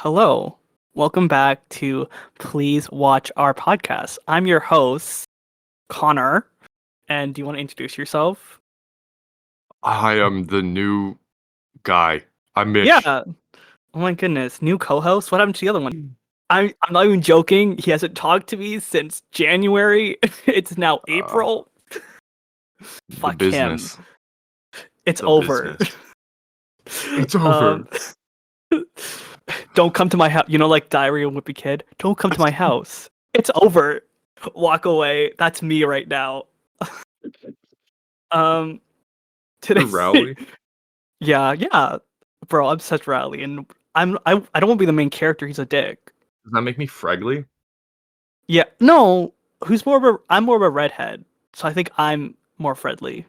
Hello. Welcome back to Please Watch Our Podcast. I'm your host, Connor. And do you want to introduce yourself? I am the new guy. I'm Mitch. Yeah. Oh my goodness. New co-host? What happened to the other one? I'm not even joking. He hasn't talked to me since January. It's now April. The Fuck business. him. It's The over. business. It's over. Don't come to my house. You know, like Diary of a Wimpy Kid? Don't come to my house. It's over. Walk away. That's me right now. Today. Rowley? Yeah. Bro, I'm such Rowley, and I don't want to be the main character. He's a dick. Does that make me Fregley? Yeah. No. I'm more of a redhead, so I think I'm more friendly.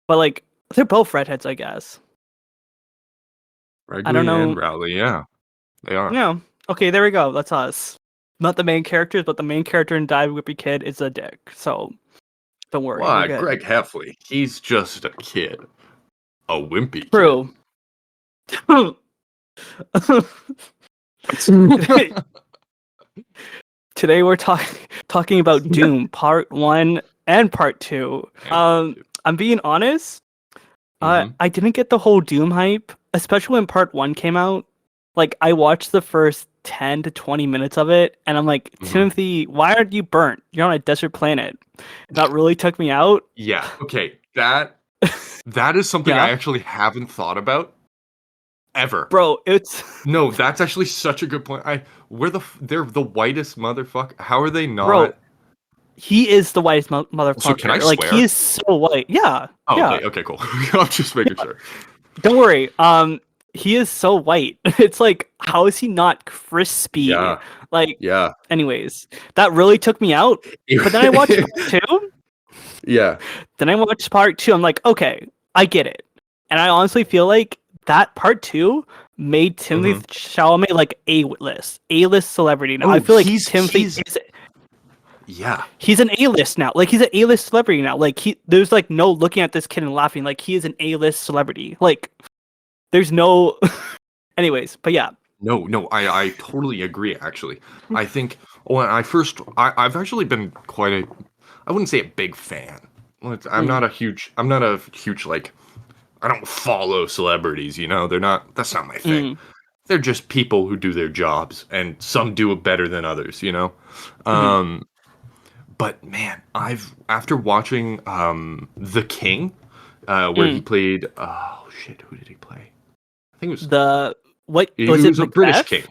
But like, they're both redheads, I guess. Fregley I don't know. and Rowley, yeah. They are. Yeah. Okay, there we go. That's us. Not the main characters, but the main character in Dive Whippy Kid is a dick. So don't worry. Why, We're good. Greg Heffley? He's just a kid. A wimpy True. Today we're talking about Doom Part 1 and Part 2. I'm being honest. I didn't get the whole Doom hype, especially when Part 1 came out. Like, I watched the first 10 to 20 minutes of it, and I'm like, Timothy, why aren't you burnt? You're on a desert planet. That really took me out. Yeah, okay. That is something I actually haven't thought about. Ever. Bro, it's... No, that's actually such a good point. They're the whitest motherfucker. How are they not? Bro, he is the whitest motherfucker. So can I like, swear? he is so white. Yeah. Oh, yeah. Okay, cool. I'm just making sure. Don't worry. He is so white. It's like, how is he not crispy? Yeah. Like, yeah. Anyways, that really took me out. But then I watched Part 2. Yeah. Then I watched Part 2. I'm like, okay, I get it. And I honestly feel like that Part 2 made Timothy Chalamet like A-list celebrity now. I feel like Timothy is... Yeah. He's an A-list now. Like, he's an A-list celebrity now. Like, there's like no looking at this kid and laughing. Like, he is an A-list celebrity. Like, there's no... Anyways, but yeah. No, I totally agree, actually. I think when I've actually been quite I wouldn't say a big fan. I'm not a huge, like, I don't follow celebrities, you know? That's not my thing. They're just people who do their jobs, and some do it better than others, you know? But man, after watching The King, where he played, oh shit, who did he play? I think it was he was a British king.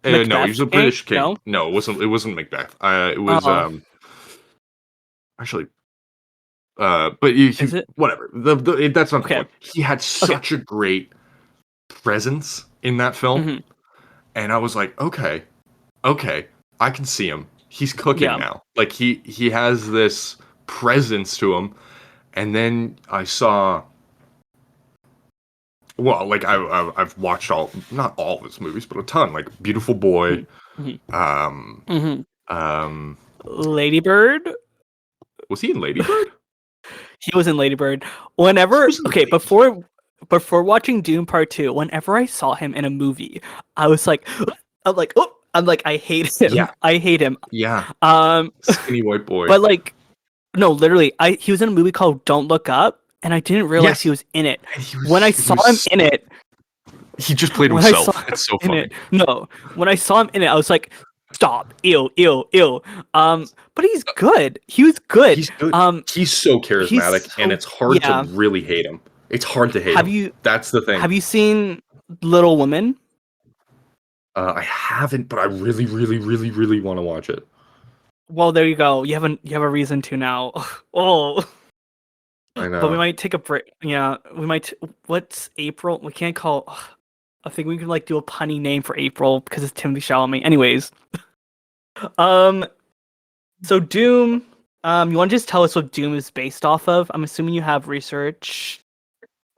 No, he was a British king. No, it wasn't Macbeth. It was actually but whatever. That's not the point. He had such a great presence in that film. And I was like, okay, I can see him. He's cooking now. Like he has this presence to him. And then I saw, well, like I've watched not all of his movies, but a ton. Like Beautiful Boy, Lady Bird. Was he in Lady Bird? He was in Lady Bird. Before watching Dune Part 2, whenever I saw him in a movie, I was like, I hate him. Yeah. I hate him. Yeah. Skinny white boy. But like, no, literally, he was in a movie called Don't Look Up, and I didn't realize he was in it. When I saw him in it, he just played himself. It's so funny. No, when I saw him in it, I was like, stop, ew. But he's good. He was good. He's good. He's so charismatic, and it's hard to really hate him. It's hard to hate him. That's the thing. Have you seen Little Women? I haven't, but I really, really, really, really want to watch it. Well, there you go. You have a reason to now. Oh, I know. But we might take a break. Yeah, we might. What's April? We can't call. I think we can like do a punny name for April because it's Timothy Chalamet. Anyways, so Doom. You want to just tell us what Doom is based off of? I'm assuming you have research.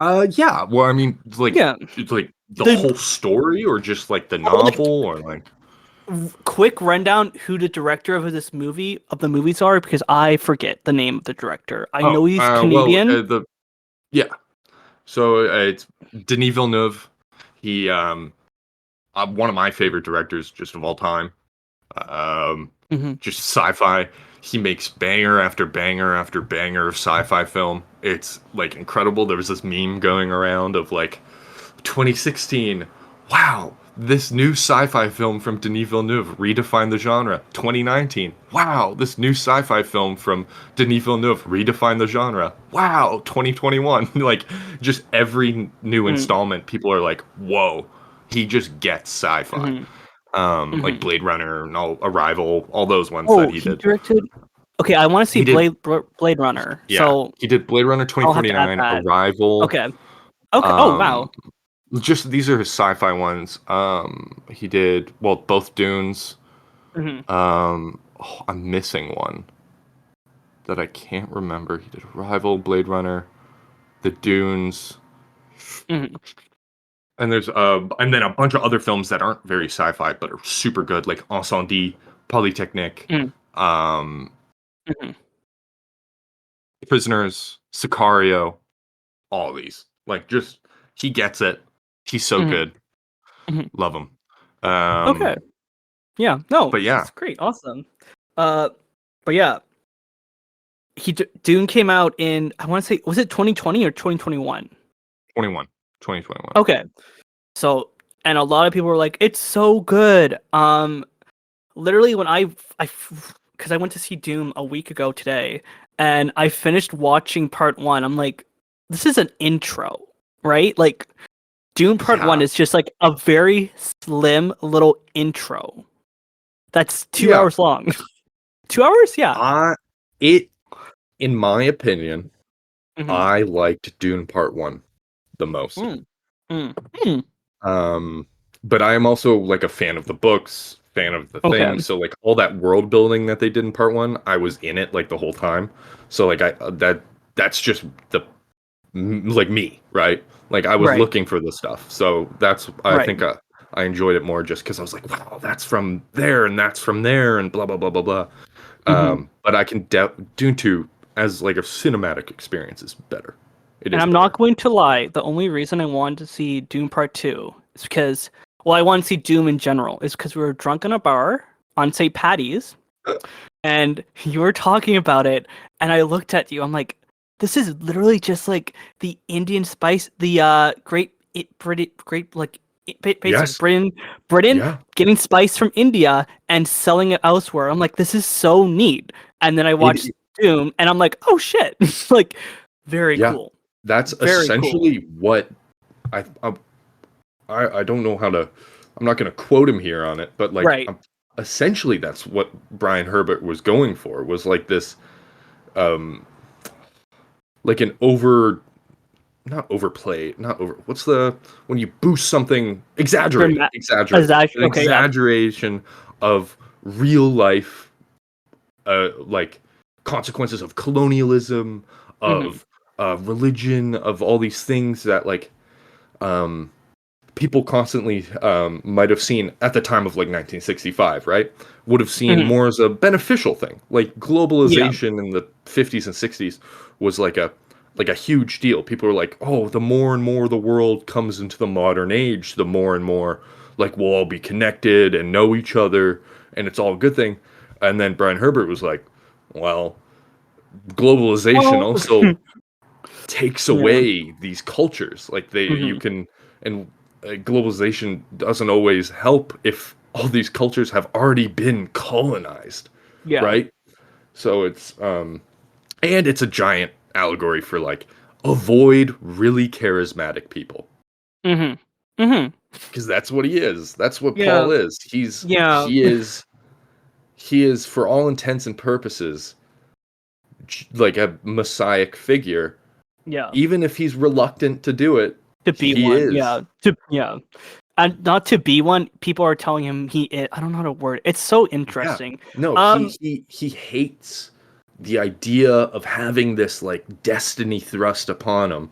Yeah. Well, I mean, like the whole story, or just like the novel, or like. Quick rundown: who the director of the movies are, because I forget the name of the director. I know he's Canadian. So it's Denis Villeneuve. He one of my favorite directors just of all time. Just sci-fi. He makes banger after banger after banger of sci-fi film. It's like incredible. There was this meme going around of like 2016. Wow, this new sci-fi film from Denis Villeneuve redefined the genre. 2019. Wow, this new sci-fi film from Denis Villeneuve redefined the genre. Wow, 2021. Like just every new installment, people are like, whoa, he just gets sci-fi. Like Blade Runner and Arrival, all those ones that he did. Directed. Okay, I want to see Blade Runner. Yeah, so he did Blade Runner 2049, Arrival. Okay. Oh wow. Just these are his sci-fi ones. He did both Dunes. I'm missing one that I can't remember. He did Arrival, Blade Runner, the Dunes. And there's and then a bunch of other films that aren't very sci-fi but are super good, like Incendie, Polytechnique, Prisoners, Sicario, all these. Like just he gets it. He's so good. Love him. Okay. Yeah. No. But yeah, it's great. Awesome. But yeah, Dune came out in, I want to say, was it 2020 or 2021? 2021. Okay. So, and a lot of people were like, it's so good. Literally when because I went to see Dune a week ago today, and I finished watching part 1. I'm like, this is an intro, right? Like, Dune part 1 is just like a very slim little intro. That's 2 hours long. 2 hours? Yeah. In my opinion, I liked Dune Part 1 the most. But I am also like a fan of the books, fan of the thing. So like all that world building that they did in Part 1, I was in it like the whole time. So like that's just like me, right? Like I was looking for the stuff. So that's I think I enjoyed it more just because I was like, wow, that's from there and that's from there and blah blah blah blah blah. But I can Dune 2 as like a cinematic experience is better. And I'm not going to lie. The only reason I wanted to see Dune Part 2 is because, I want to see Doom in general. Is because we were drunk in a bar on St. Patty's, and you were talking about it, and I looked at you. I'm like, this is literally just like the Indian spice, the Great Britain, getting spice from India and selling it elsewhere. I'm like, this is so neat. And then I watched Doom, and I'm like, oh shit, like very cool. That's essentially what I don't know how to. I'm not going to quote him here on it, but like essentially that's what Brian Herbert was going for. Was like this, like an what's the when you boost something exaggeration of real life, like consequences of colonialism, of religion, of all these things that like people constantly might have seen at the time of like 1965, right? Would have seen more as a beneficial thing. Like globalization in the 50s and 60s was like a huge deal. People were like, oh, the more and more the world comes into the modern age, the more and more like we'll all be connected and know each other and it's all a good thing. And then Brian Herbert was like, well, globalization also takes away these cultures. Like you can, and globalization doesn't always help if all these cultures have already been colonized, right? So it's and it's a giant allegory for like avoid really charismatic people, because that's what he is. That's what Paul is. He is for all intents and purposes like a messiah figure. Even if he's reluctant to do it, to be one. And not to be one, people are telling him I don't know how to word it. It's so interesting. No, he hates the idea of having this like destiny thrust upon him.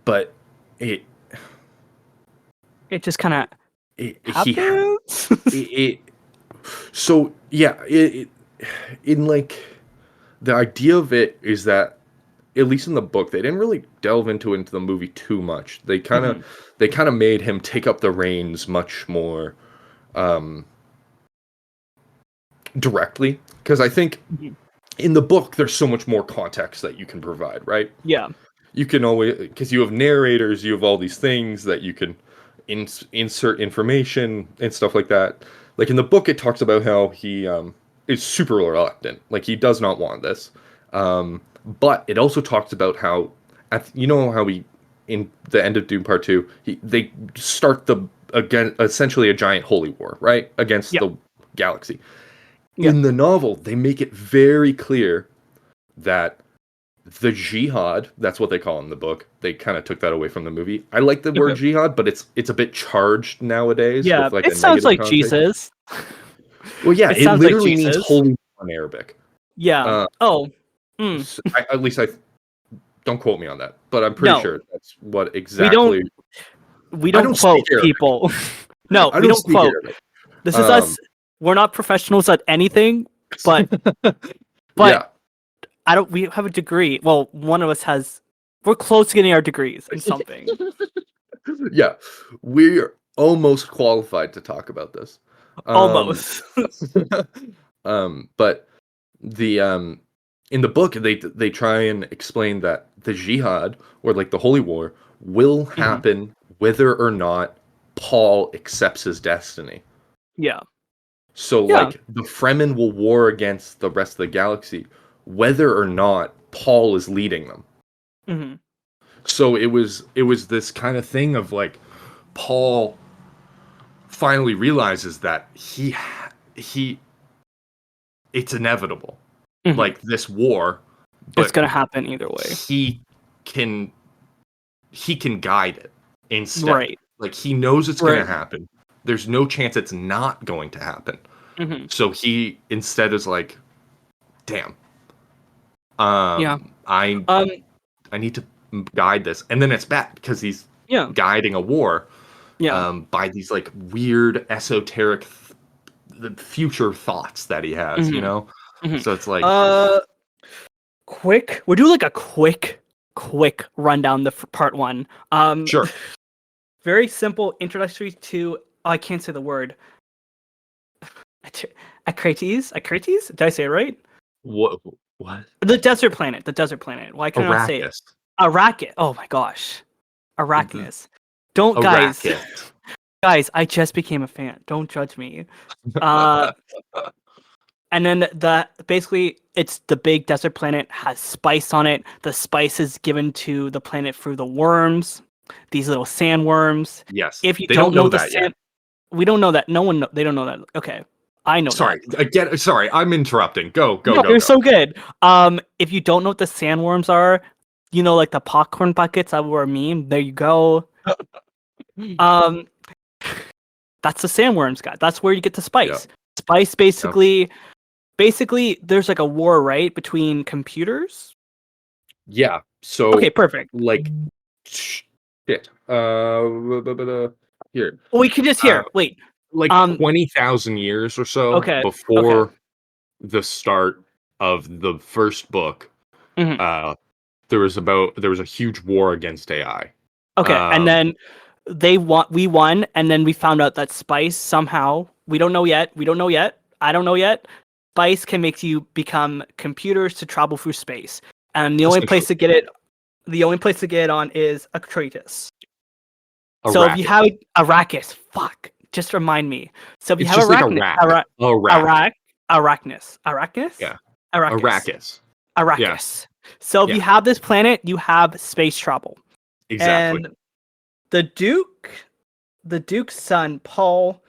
But it just kind of happens. In like the idea of it is that at least in the book, they didn't really delve into the movie too much. They kind of made him take up the reins much more directly, because I think in the book there's so much more context that you can provide, right? Yeah. You can always, because you have narrators, you have all these things that you can insert information and stuff like that. Like in the book, it talks about how he is super reluctant, like he does not want this. But it also talks about how, how he, in the end of Dune Part 2, they start essentially a giant holy war, right, against the galaxy. In the novel, they make it very clear that the jihad, that's what they call it in the book. They kind of took that away from the movie. I like the word jihad, but it's a bit charged nowadays. Yeah, with like it sounds like connotation. Jesus. Well, yeah, it literally means holy war in Arabic. Yeah. At least I don't quote me on that, but I'm pretty sure that's what exactly. We don't quote people. No, we don't quote. Arabic. This is us. We're not professionals at anything, but yeah. We have a degree. Well, one of us has. We're close to getting our degrees in something. Yeah, we're almost qualified to talk about this. Almost. But the in the book they try and explain that the jihad, or like the holy war, will happen whether or not Paul accepts his destiny. Yeah. So like the Fremen will war against the rest of the galaxy whether or not Paul is leading them. Mm-hmm. So it was this kind of thing of like Paul finally realizes that he it's inevitable. Mm-hmm. Like this war, but it's gonna happen either way. He can guide it instead. Right. Like he knows it's gonna happen. There's no chance it's not going to happen. Mm-hmm. So he instead is like, damn. I need to guide this, and then it's bad because he's guiding a war. By these like weird esoteric the future thoughts that he has, you know. Mm-hmm. So it's like we'll do like a quick rundown the part 1. Sure. Very simple introductory to I can't say the word. Akrates? Did I say it right? What? The desert planet. Why can't I say it? Arrakis. Oh my gosh. Arrakis. Don't, guys. Guys, I just became a fan. Don't judge me. And then basically it's the big desert planet, has spice on it. The spice is given to the planet through the worms, these little sandworms. Yes. If you don't know that yet. We don't know that. They don't know that. Okay. I know. Sorry, sorry, I'm interrupting. Go. You're so good. If you don't know what the sandworms are, you know, like the popcorn buckets that were a meme. There you go. That's the sandworms, guy. That's where you get the spice. Yep. Spice basically, there's like a war, right, between computers. Yeah. So okay, perfect. Like, shit. Here. Well, we can just hear. Wait. Like 20,000 years or so before the start of the first book, there was a huge war against AI. Okay, and then we won, and then we found out that spice somehow, we don't know yet. I don't know yet. Spice can make you become computers to travel through space, and the only place to get it on is Akrates. So if you have Arrakis, just remind me. So if you have Arraknis. Yeah. Arrakis. Yeah. So if you have this planet, you have space travel. Exactly. And the Duke's son, Paul,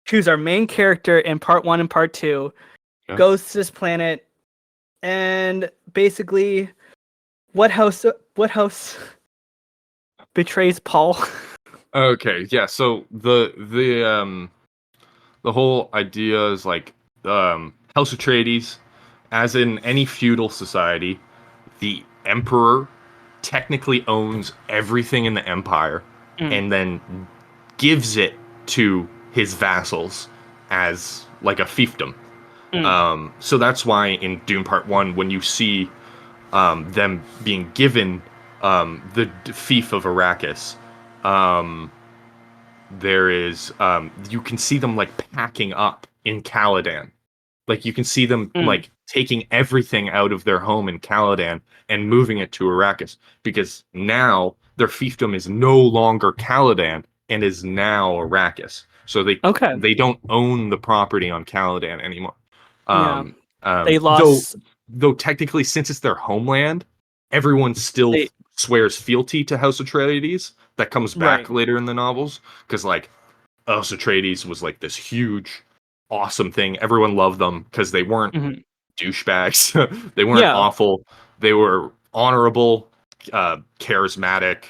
who's our main character in part 1 and part 2, goes to this planet, and basically, what house betrays Paul? Okay, yeah. So the whole idea is like House Atreides, as in any feudal society, the emperor technically owns everything in the empire, and then gives it to his vassals as like a fiefdom. So that's why in Dune Part 1, when you see them being given the fief of Arrakis, there is you can see them like packing up in Caladan. Like you can see them like taking everything out of their home in Caladan and moving it to Arrakis, because now their fiefdom is no longer Caladan and is now Arrakis. So they don't own the property on Caladan anymore. They lost. Though technically, since it's their homeland, everyone still swears fealty to House Atreides. That comes back later in the novels, because like House Atreides was like this huge, awesome thing. Everyone loved them because they weren't douchebags. They weren't awful. They were honorable, charismatic,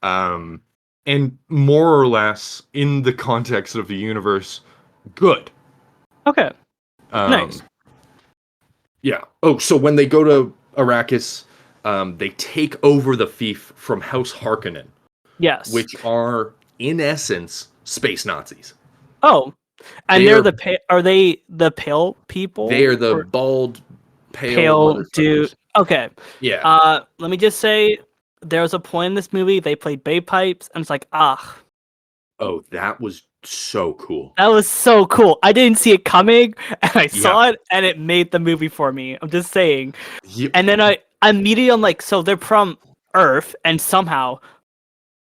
and more or less, in the context of the universe, good. Okay. Nice. Yeah. Oh, so when they go to Arrakis, they take over the fief from House Harkonnen. Yes. Which are, in essence, space Nazis. Oh. And are they the pale people? They are the bald, pale dude. Okay. Yeah. Let me just say, there was a point in this movie they played bagpipes, and it's like, ah. Oh, that was so cool. That was so cool. I didn't see it coming, and I saw it, and it made the movie for me. I'm just saying. Yep. And then I immediately, I'm like, so they're from Earth, and somehow,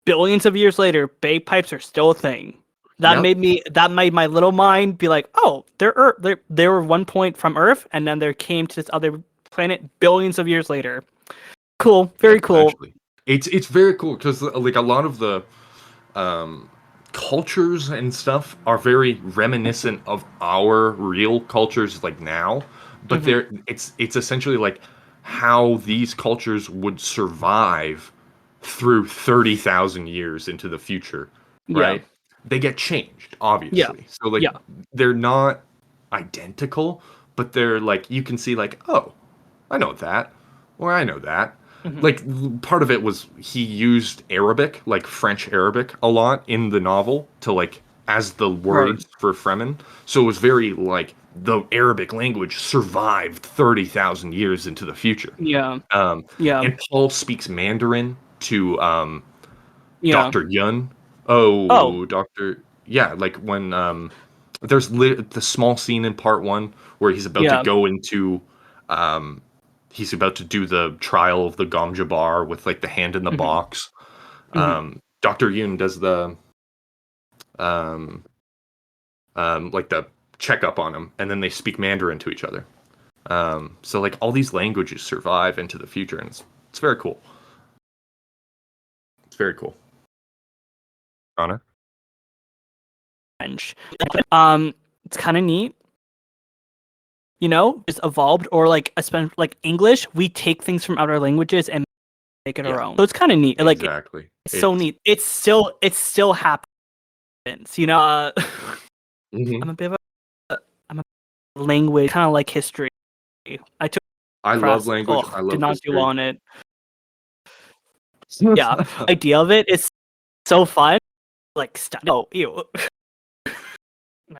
billions of years later, bagpipes are still a thing. That made my little mind be like, oh, they were one point from Earth, and then they came to this other planet billions of years later. Cool, very cool. Actually, it's very cool because like a lot of the cultures and stuff are very reminiscent of our real cultures like now, but it's essentially like how these cultures would survive through 30,000 years into the future, right? Yeah. They get changed, obviously. Yeah. So like they're not identical, but they're like, you can see like, oh, I know that, or I know that. Like part of it was he used Arabic, like French Arabic, a lot in the novel to like as the words for Fremen. So it was very like the Arabic language survived 30,000 years into the future. Yeah. And Paul speaks Mandarin to Dr. Yun. Oh, Dr. Yeah, like when there's the small scene in part 1 where he's about to go into he's about to do the trial of the Gom Jabbar with like the hand in the box. Dr. Yun does the like the checkup on him, and then they speak Mandarin to each other. So like all these languages survive into the future, and it's very cool. It's very cool. Connor? French. It's kind of neat. You know, just evolved, or like like English, we take things from other languages and make it our own. So it's kind of neat. Like exactly. It's so neat. It still happens. You know, I'm a bit of I'm a language, kind of like history. I love language. I love did not history. do well on it. Yeah, the idea of it is so fun. Like, ew.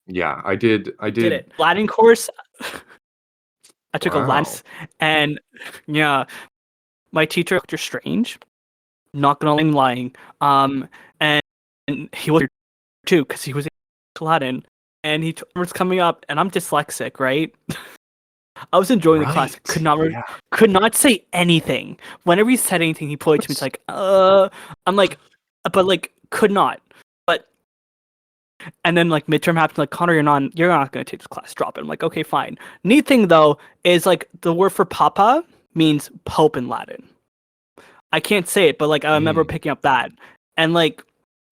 Yeah, I did it. Latin course. I took a Latin, and my teacher, Dr. Strange, not gonna lying, and he was too because he was Latin, and he was coming up, and I'm dyslexic, right? I was enjoying the class. Could not say anything. Whenever he said anything, he pointed to me. It's like, I'm like, but like, could not. But and then like midterm happened. Like, Connor, you're not going to take this class. Drop it. I'm like, okay, fine. Neat thing though is like the word for papa means pope in Latin. I can't say it, but like I remember picking up that, and like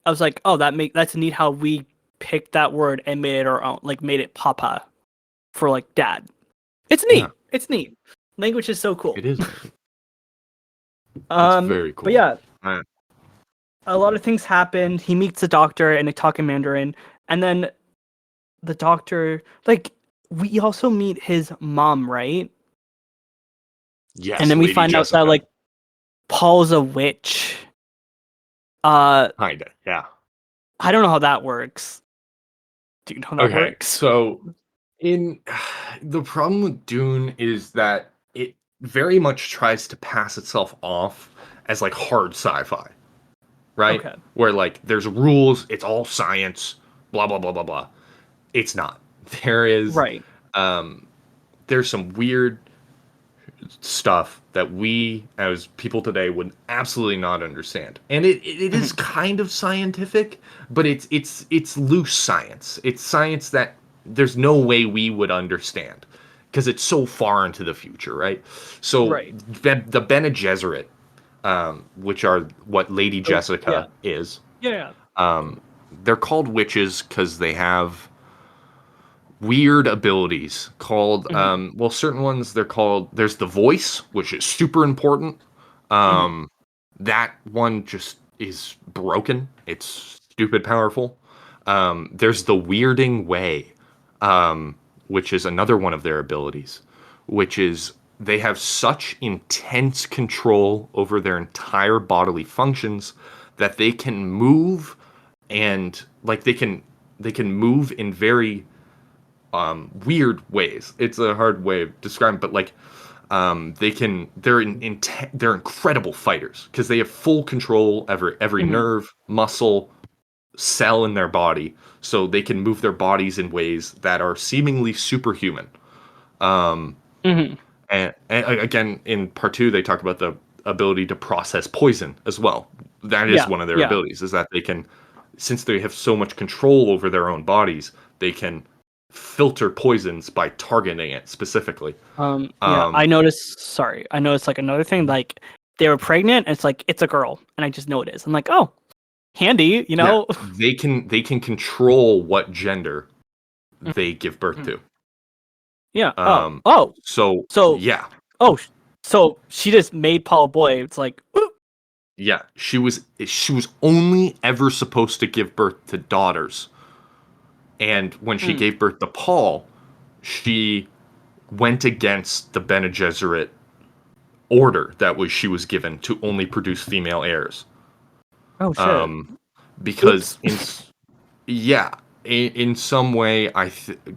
I was like, oh, that's neat how we picked that word and made it our own. Like made it papa for like dad. It's neat. Yeah. It's neat. Language is so cool. It is. It's very cool. But yeah, a lot of things happened. He meets the doctor and they talk in Mandarin, and then the doctor, like, we also meet his mom, right? Yes. And then we find out that like Paul's a witch. Kinda, yeah. I don't know how that works. Do you know how that works? So the problem with Dune is that very much tries to pass itself off as like hard sci-fi, right? Okay. Where like there's rules, it's all science, blah blah blah blah blah. It's not. There is Right. there's some weird stuff that we as people today would absolutely not understand. And it is kind of scientific, but it's loose science. It's science that there's no way we would understand because it's so far into the future, right? So Right. the Bene Gesserit, which are what Lady Jessica yeah. is, Yeah. they're called witches because they have weird abilities called well, certain ones they're called, there's the voice, which is super important. That one just is broken. It's stupid powerful. There's the weirding way, which is another one of their abilities, which is they have such intense control over their entire bodily functions that they can move, and like they can move in very weird ways. It's a hard way of describing, but like they're incredible fighters because they have full control over every nerve, muscle, cell in their body, so they can move their bodies in ways that are seemingly superhuman. And again, in part 2, they talk about the ability to process poison as well. That is one of their abilities, is that they can, since they have so much control over their own bodies, they can filter poisons by targeting it specifically. I noticed like another thing, like they were pregnant and it's like it's a girl, and I just know it is. I'm like, oh, handy, you know. Yeah, they can control what gender they give birth to. Yeah. So yeah. So she just made Paul a boy. It's like, ooh. Yeah, she was only ever supposed to give birth to daughters. And when she gave birth to Paul, she went against the Bene Gesserit order she was given to only produce female heirs. Oh shit. Because in some way,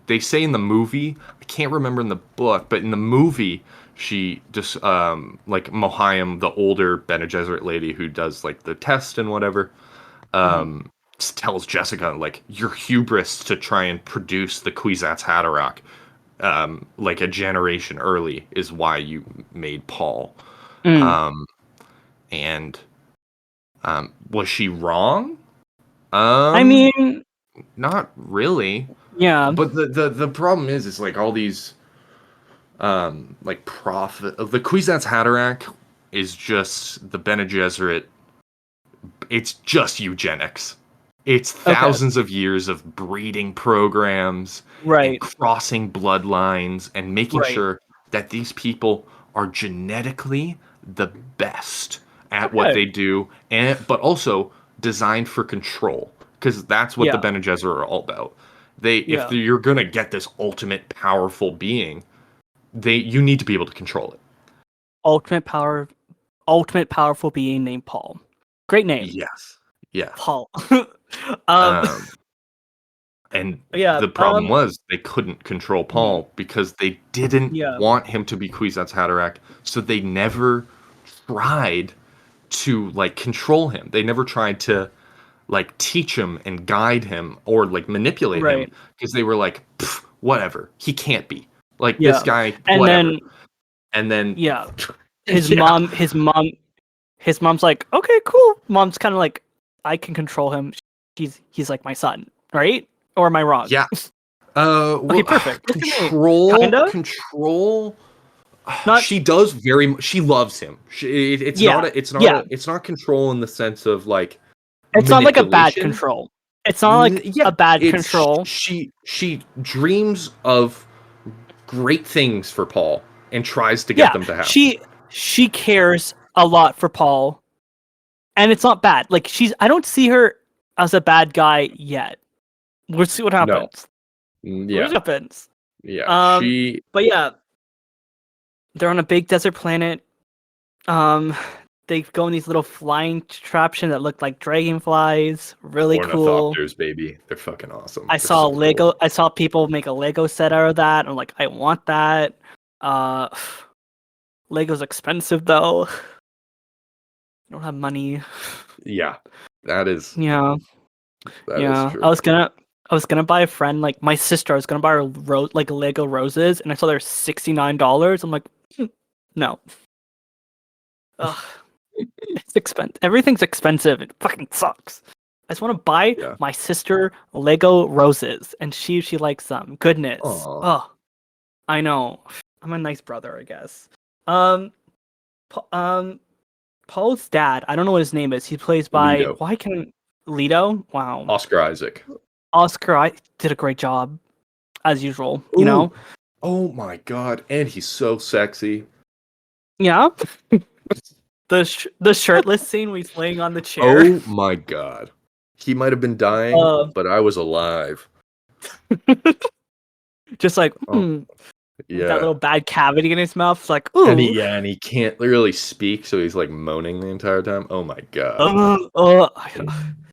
they say in the movie, I can't remember in the book, but in the movie, she just like Mohayim, the older Bene Gesserit lady who does like the test and whatever, tells Jessica like, your hubris to try and produce the Kwisatz Haderach like a generation early is why you made Paul. And was she wrong? I mean, not really. Yeah. But the problem is like all these like prophet, the Kwisatz Haderach is just the Bene Gesserit. It's just eugenics. It's thousands of years of breeding programs, and crossing bloodlines, and making sure that these people are genetically the best at what they do, but also designed for control, because that's what the Bene Gesserit are all about. If you're gonna get this ultimate powerful being, you need to be able to control it. Ultimate powerful being named Paul. Great name. Yes. Yeah. Paul. And the problem was they couldn't control Paul because they didn't want him to be Kwisatz Haderach, so they never tried to like control him. They never tried to like teach him and guide him or like manipulate him, because they were like, whatever, he can't be like this guy, whatever. And then his mom's like, okay, cool. Mom's kind of like, I can control him. He's like my son, right? Or am I wrong? Yeah. Okay, perfect. Control. She does she loves him. It's not control in the sense of like. It's not like a bad control. It's not like a bad control. She dreams of great things for Paul and tries to get them to happen. She cares a lot for Paul, and it's not bad. Like I don't see her as a bad guy yet. We'll see what happens. No. Yeah. What happens? Yeah. But yeah, they're on a big desert planet. They go in these little flying contraptions that look like dragonflies. Really cool. Ornithopters, baby. They're fucking awesome. I saw Lego. Cool. I saw people make a Lego set out of that. I'm like, I want that. Lego's expensive though. I don't have money. Yeah, that is. Yeah. That is true. I was gonna buy a friend, like my sister. I was gonna buy her like Lego roses, and I saw they're $69. I'm like, no. Ugh, it's expensive. Everything's expensive. It fucking sucks. I just want to buy my sister Lego roses, and she likes them. Goodness. Aww. Oh, I know. I'm a nice brother, I guess. Paul's dad. I don't know what his name is. He plays by Leto. Leto? Wow. Oscar Isaac. I did a great job, as usual. You know. Oh my god, and he's so sexy. Yeah. The shirtless scene where he's laying on the chair. Oh my god. He might have been dying, but I was alive. Just like, that little bad cavity in his mouth. It's like, ooh. And he can't really speak, so he's like moaning the entire time. Oh my god.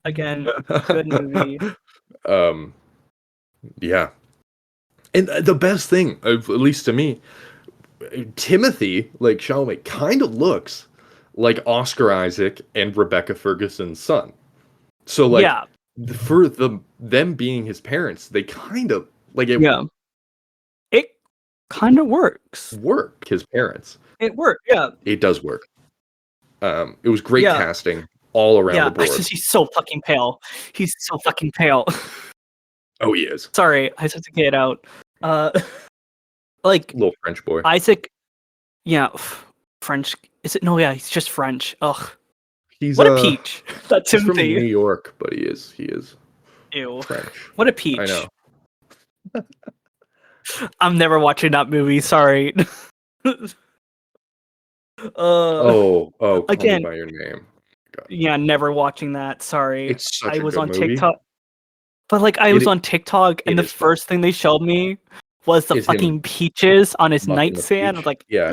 Again, good movie. Yeah. And the best thing, at least to me, Timothy, like Chalamet, kind of looks like Oscar Isaac and Rebecca Ferguson's son. So like, for them being his parents, they kind of like it. Yeah, it kind of works. His parents. It worked. Yeah, it does work. It was great casting all around the board. He's so fucking pale. He's so fucking pale. Oh, he is. Sorry, I just have to get it out. Like little French boy. Isaac. Yeah, French. Is it? No, yeah, he's just French. Ugh. He's what a peach. That's he's from New York, but he is. Ew. French. What a peach. I know. I'm never watching that movie. Sorry. Call again, Me by Your Name. God. Yeah, never watching that. Sorry. It's such I was on movie. TikTok. But like I was on TikTok and the first thing they showed me was the fucking peaches on his nightstand. I was like, yeah.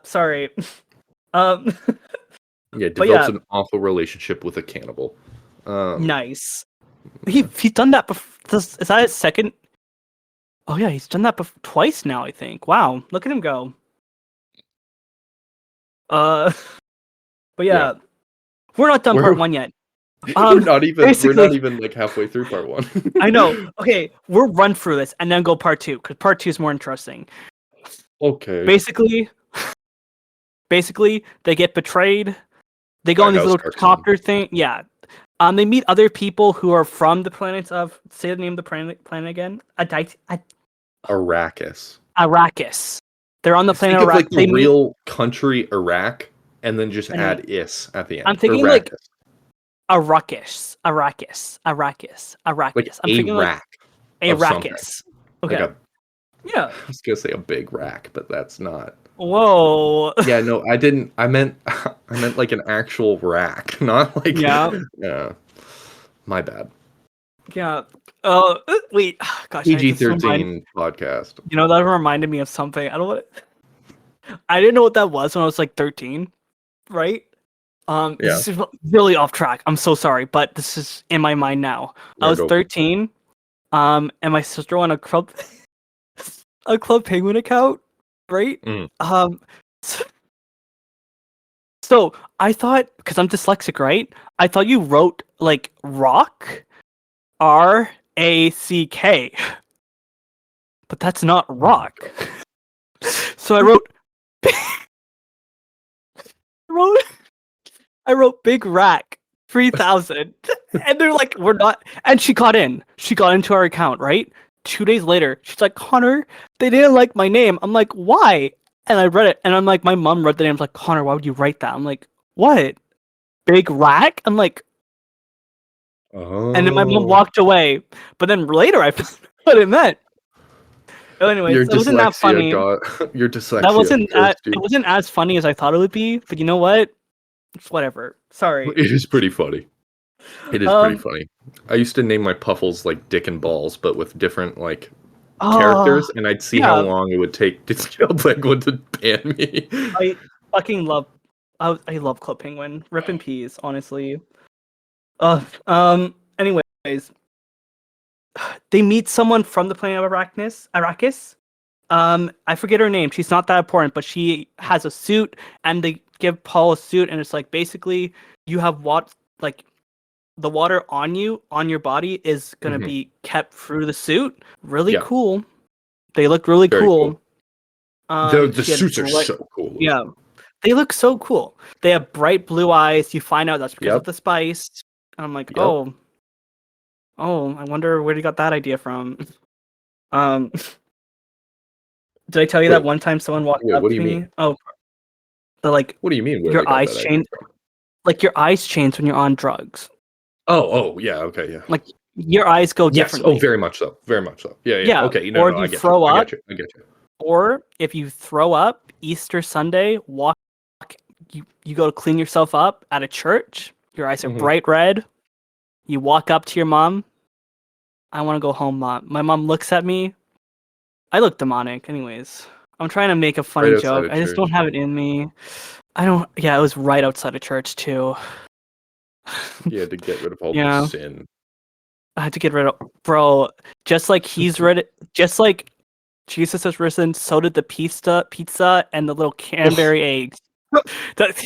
Sorry. Develops an awful relationship with a cannibal. Nice. He's done that before. Is that his second? Oh yeah, he's done that twice now, I think. Wow, look at him go. But yeah. We're not done part 1 yet. We're not even like halfway through part 1. I know. Okay, we'll run through this and then go part 2 because part 2 is more interesting. Okay. Basically, they get betrayed. They go on these little copter thing. Yeah. They meet other people who are from the planets of. Say the name of the planet again. Arrakis. Arrakis. They're on the planet Arrakis. Like the real country Iraq, and then just add is at the end. I'm thinking like Arrakis. Like I'm thinking like Arrakis. Okay. Like yeah. I was gonna say a big rack, but that's not. Whoa. Yeah, no, I didn't. I meant like an actual rack, not like. Yeah. My bad. Yeah. Wait. Gosh. PG-13 podcast. You know, that reminded me of something. I didn't know what that was when I was like 13, right? This is really off track. I'm so sorry, but this is in my mind now. I was 13, and my sister won a Club Penguin account, right? So I thought, because I'm dyslexic, right? I thought you wrote like rock, RACK, but that's not rock. So I wrote Big Rack 3000, and they're like, we're not. And she got into our account, right? 2 days later, she's like, Connor, they didn't like my name. I'm like, why? And I read it, and I'm like, my mom read the name. I'm like, Connor, why would you write that? I'm like, what? Big Rack? I'm like, oh. And then my mom walked away. But then later, I found what it meant. But anyways, it wasn't that funny. Your dyslexia. It wasn't as funny as I thought it would be. But you know what? It's whatever. Sorry. It is pretty funny. It is pretty funny. I used to name my puffles like Dick and Balls, but with different like characters, and I'd see how long it would take to Club Penguin to ban me. I fucking love. I love Club Penguin. Rip in peace, honestly. Anyways, they meet someone from the planet of Arrakis. I forget her name. She's not that important, but she has a suit, and they give Paul a suit, and it's like basically you have like the water on your body is gonna be kept through the suit. Really cool. They look really cool. The suits are so cool. Yeah, they look so cool. They have bright blue eyes. You find out that's because of the spice. And I'm like, oh, I wonder where you got that idea from. Did I tell you that one time someone walked up to me? Oh, what do you mean? Your eyes change. Like your eyes change when you're on drugs. Oh, yeah, okay, yeah. Like your eyes go differently. Oh, very much so. Very much so. Yeah. Okay, or if you throw up. I get you. Or if you throw up Easter Sunday, you go to clean yourself up at a church. Your eyes are bright red. You walk up to your mom. I want to go home, Mom. My mom looks at me. I look demonic. Anyways, I'm trying to make a funny joke. I just don't have it in me. I don't. Yeah, it was right outside of church too. You had to get rid of all the sin. I had to get rid of, bro. Just like he's read, just like Jesus has risen, so did the pizza, and the little Canberry eggs.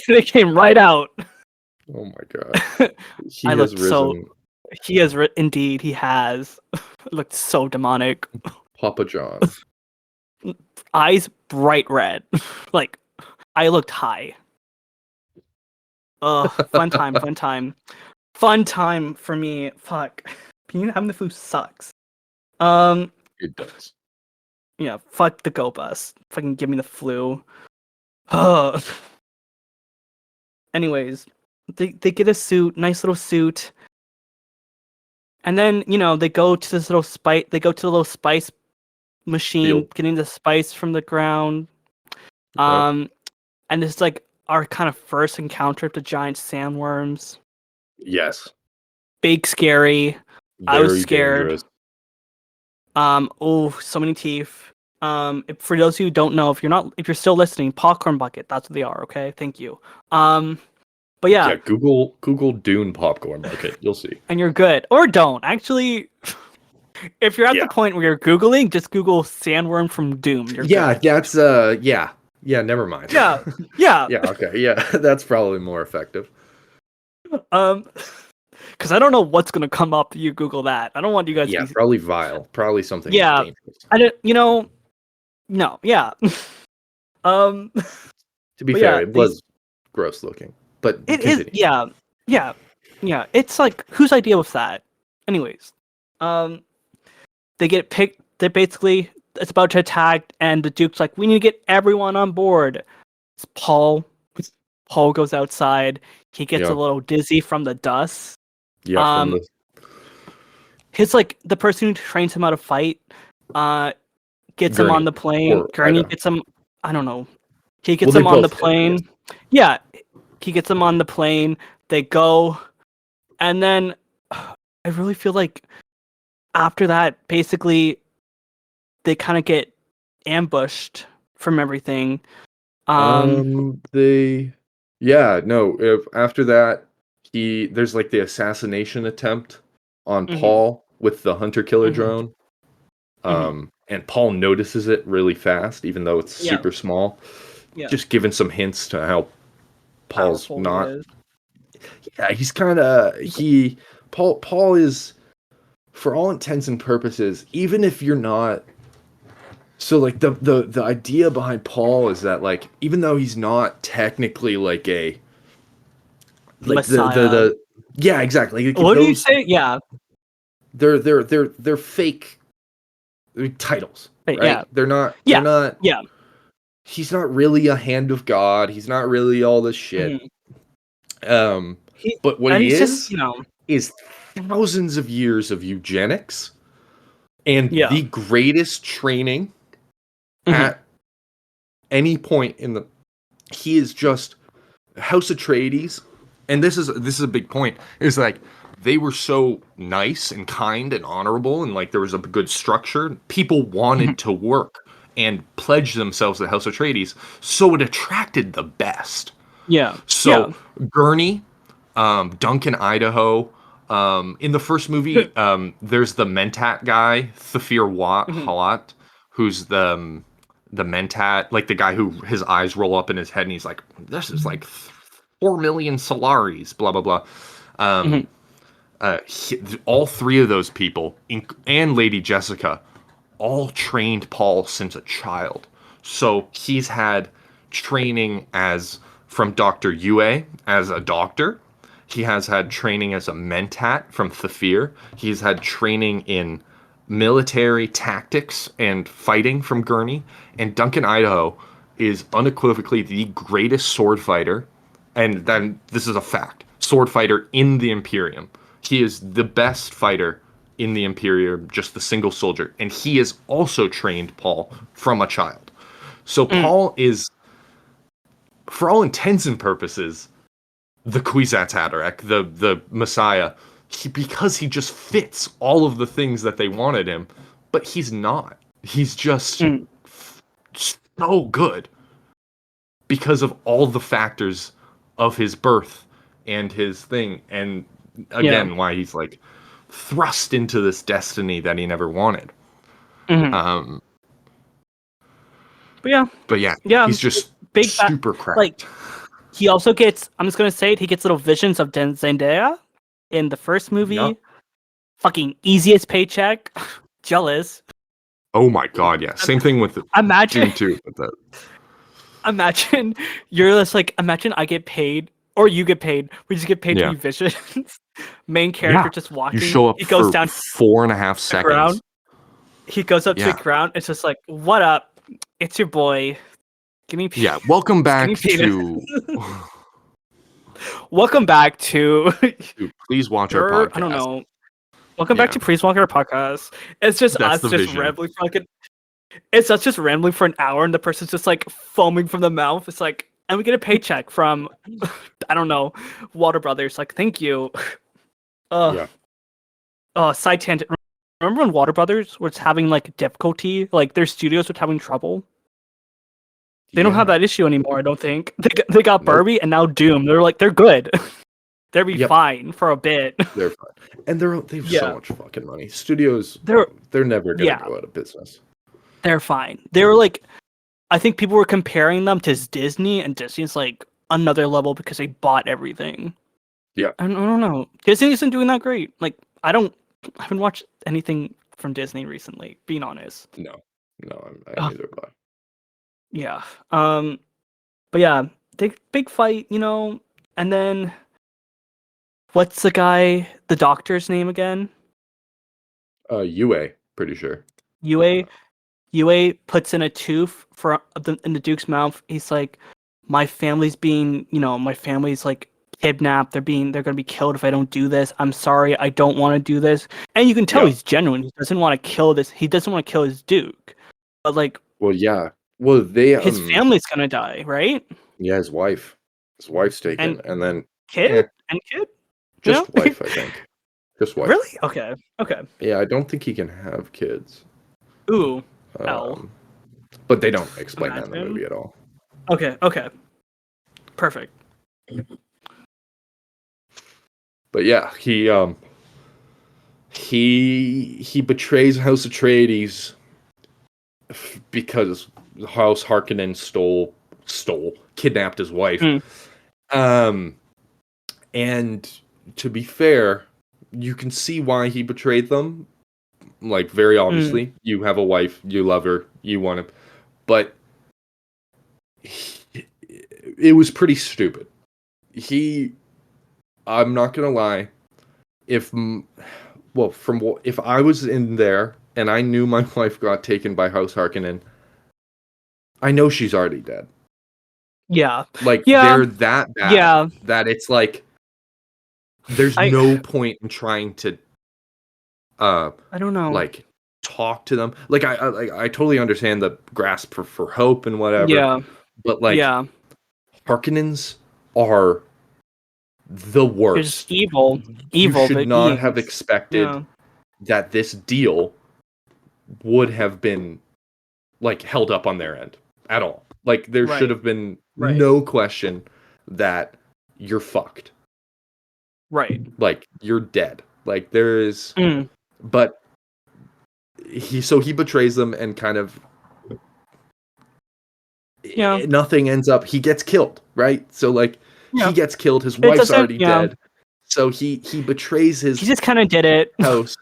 They came right out. Oh my god! He has risen. He has indeed. He has. It looked so demonic. Papa John. Eyes bright red. Like I looked high. Fun time for me. Fuck. Having the flu sucks. It does. Yeah, fuck the go bus. Fucking give me the flu. Anyways, they get a suit, nice little suit. And then, they go to this little spice. They go to the little spice machine, getting the spice from the ground. And this is like our kind of first encounter with the giant sandworms. Yes. Big, scary. I was scared. Dangerous. So many teeth. For those who don't know, if you're still listening, popcorn bucket. That's what they are. Okay, thank you. But yeah. Yeah, Google Dune popcorn bucket. You'll see. And you're good, or don't actually. If you're at the point where you're Googling, just Google sandworm from Dune. You're good. That's yeah. Never mind. Yeah. Yeah. Okay. Yeah, that's probably more effective. Because I don't know what's gonna come up if you Google that. I don't want you guys. Yeah, probably vile. Probably something. Yeah. Dangerous. I don't. No. Yeah. To be fair, it was gross looking, but it is. Yeah. It's like, whose idea was that? Anyways, they get picked. It's about to attack, and the Duke's like, "We need to get everyone on board." It's Paul. Paul goes outside. He gets a little dizzy from the dust. Yeah. His the person who trains him how to fight, gets him on the plane. Gurney gets him. I don't know. He gets him on the plane. Yeah, he gets him on the plane. They go, and then I really feel like after that, basically, they kind of get ambushed from everything. After that, there's the assassination attempt on Paul with the hunter killer drone. And Paul notices it really fast, even though it's super small. Yeah. Just giving some hints to how Paul's not. Yeah, he's kind of Paul is, for all intents and purposes, even if you're not. So the idea behind Paul is that even though he's not technically a Messiah. Yeah, exactly. What do you say? Yeah, they're fake titles, right? Yeah, they're not. Yeah, they're not. Yeah, he's not really a hand of God. He's not really all this shit. But what he is, is thousands of years of eugenics and the greatest training at any point in the. He is just House Atreides, and this is a big point. Is they were so nice and kind and honorable, and there was a good structure. People wanted to work and pledge themselves to House Atreides, so it attracted the best. Yeah. So Gurney, Duncan, Idaho. In the first movie, there's the Mentat guy, Thafir Halat, who's the the mentat, like the guy who his eyes roll up in his head and he's like, this is like 4 million Solaris, blah blah blah. All three of those people and Lady Jessica all trained Paul since a child. So he's had training from Dr. Yue as a doctor. He has had training as a mentat from Thafir. He's had training in military tactics and fighting from Gurney. And Duncan Idaho is unequivocally the greatest sword fighter. And then this is a fact. Sword fighter in the Imperium. He is the best fighter in the Imperium, just the single soldier. And he has also trained Paul from a child. So Paul is, for all intents and purposes, the Kwisatz Haderach, the Messiah, because he just fits all of the things that they wanted him, but he's not. He's just so good because of all the factors of his birth and his thing, and again, why he's like thrust into this destiny that he never wanted. But yeah, he's just big super cracked. Like, he also gets, I'm just gonna say it, he gets little visions of Zendaya in the first movie. Yep. Fucking easiest paycheck. Jealous. Oh my god, yeah. Same thing with Imagine Dune 2 with that. Imagine you're just like, imagine I get paid or you get paid. We just get paid to be visions. Main character just walking. You show up, he goes down 4.5 seconds. Ground. He goes up to the ground. It's just like, what up? It's your boy. Give me. Yeah, welcome back to. Welcome back to. Please watch our podcast. I don't know. Welcome back to Please Watch Our Podcast. It's just us just rambling for it's us just rambling for an hour, and the person's just like foaming from the mouth. It's like, and we get a paycheck from, I don't know, Water Brothers. Like, thank you. Side tangent. Remember when Water Brothers was having like difficulty, like their studios were having trouble? They don't have that issue anymore, I don't think. They got Barbie and now Doom. They're good. They'll be fine for a bit. They're fine. And they've so much fucking money. Studios, they're never gonna go out of business. They're fine. They were like, I think people were comparing them to Disney, and Disney's like another level because they bought everything. Yeah. I don't know. Disney isn't doing that great. Like, I haven't watched anything from Disney recently, being honest. No, I neither have I. Yeah. But yeah, big fight, and then what's the doctor's name again? Yue, pretty sure. Yue puts in a tooth in the Duke's mouth. He's like, my family's like kidnapped. They're gonna be killed if I don't do this. I'm sorry, I don't want to do this. And you can tell he's genuine. He doesn't want to kill this. He doesn't want to kill his Duke. But like, well, yeah. Well, his family's gonna die, right? Yeah, his wife's taken, and then kid. Just wife, I think. Just wife. Really? Okay. Yeah, I don't think he can have kids. Ooh. But they don't explain that in the movie at all. Okay. Perfect. But yeah, he betrays House Atreides because House Harkonnen kidnapped his wife. And to be fair, you can see why he betrayed them. Like, very obviously, you have a wife, you love her, you want to, but it was pretty stupid. I'm not gonna lie, if I was in there and I knew my wife got taken by House Harkonnen, I know she's already dead. Yeah. Like, they're that bad that it's like, there's no point in trying to I don't know, like, talk to them. Like, I totally understand the grasp for hope and whatever. Yeah. But like, Harkonnens are the worst. They're evil. You should not have expected that this deal would have been like held up on their end at all. Like, there should have been no question that you're fucked. Right. Like, you're dead. Like, there is but he betrays them and kind of nothing ends up. He gets killed, right? So like he gets killed. His It wife's doesn't- already dead. So he betrays his He just kind of did it. house.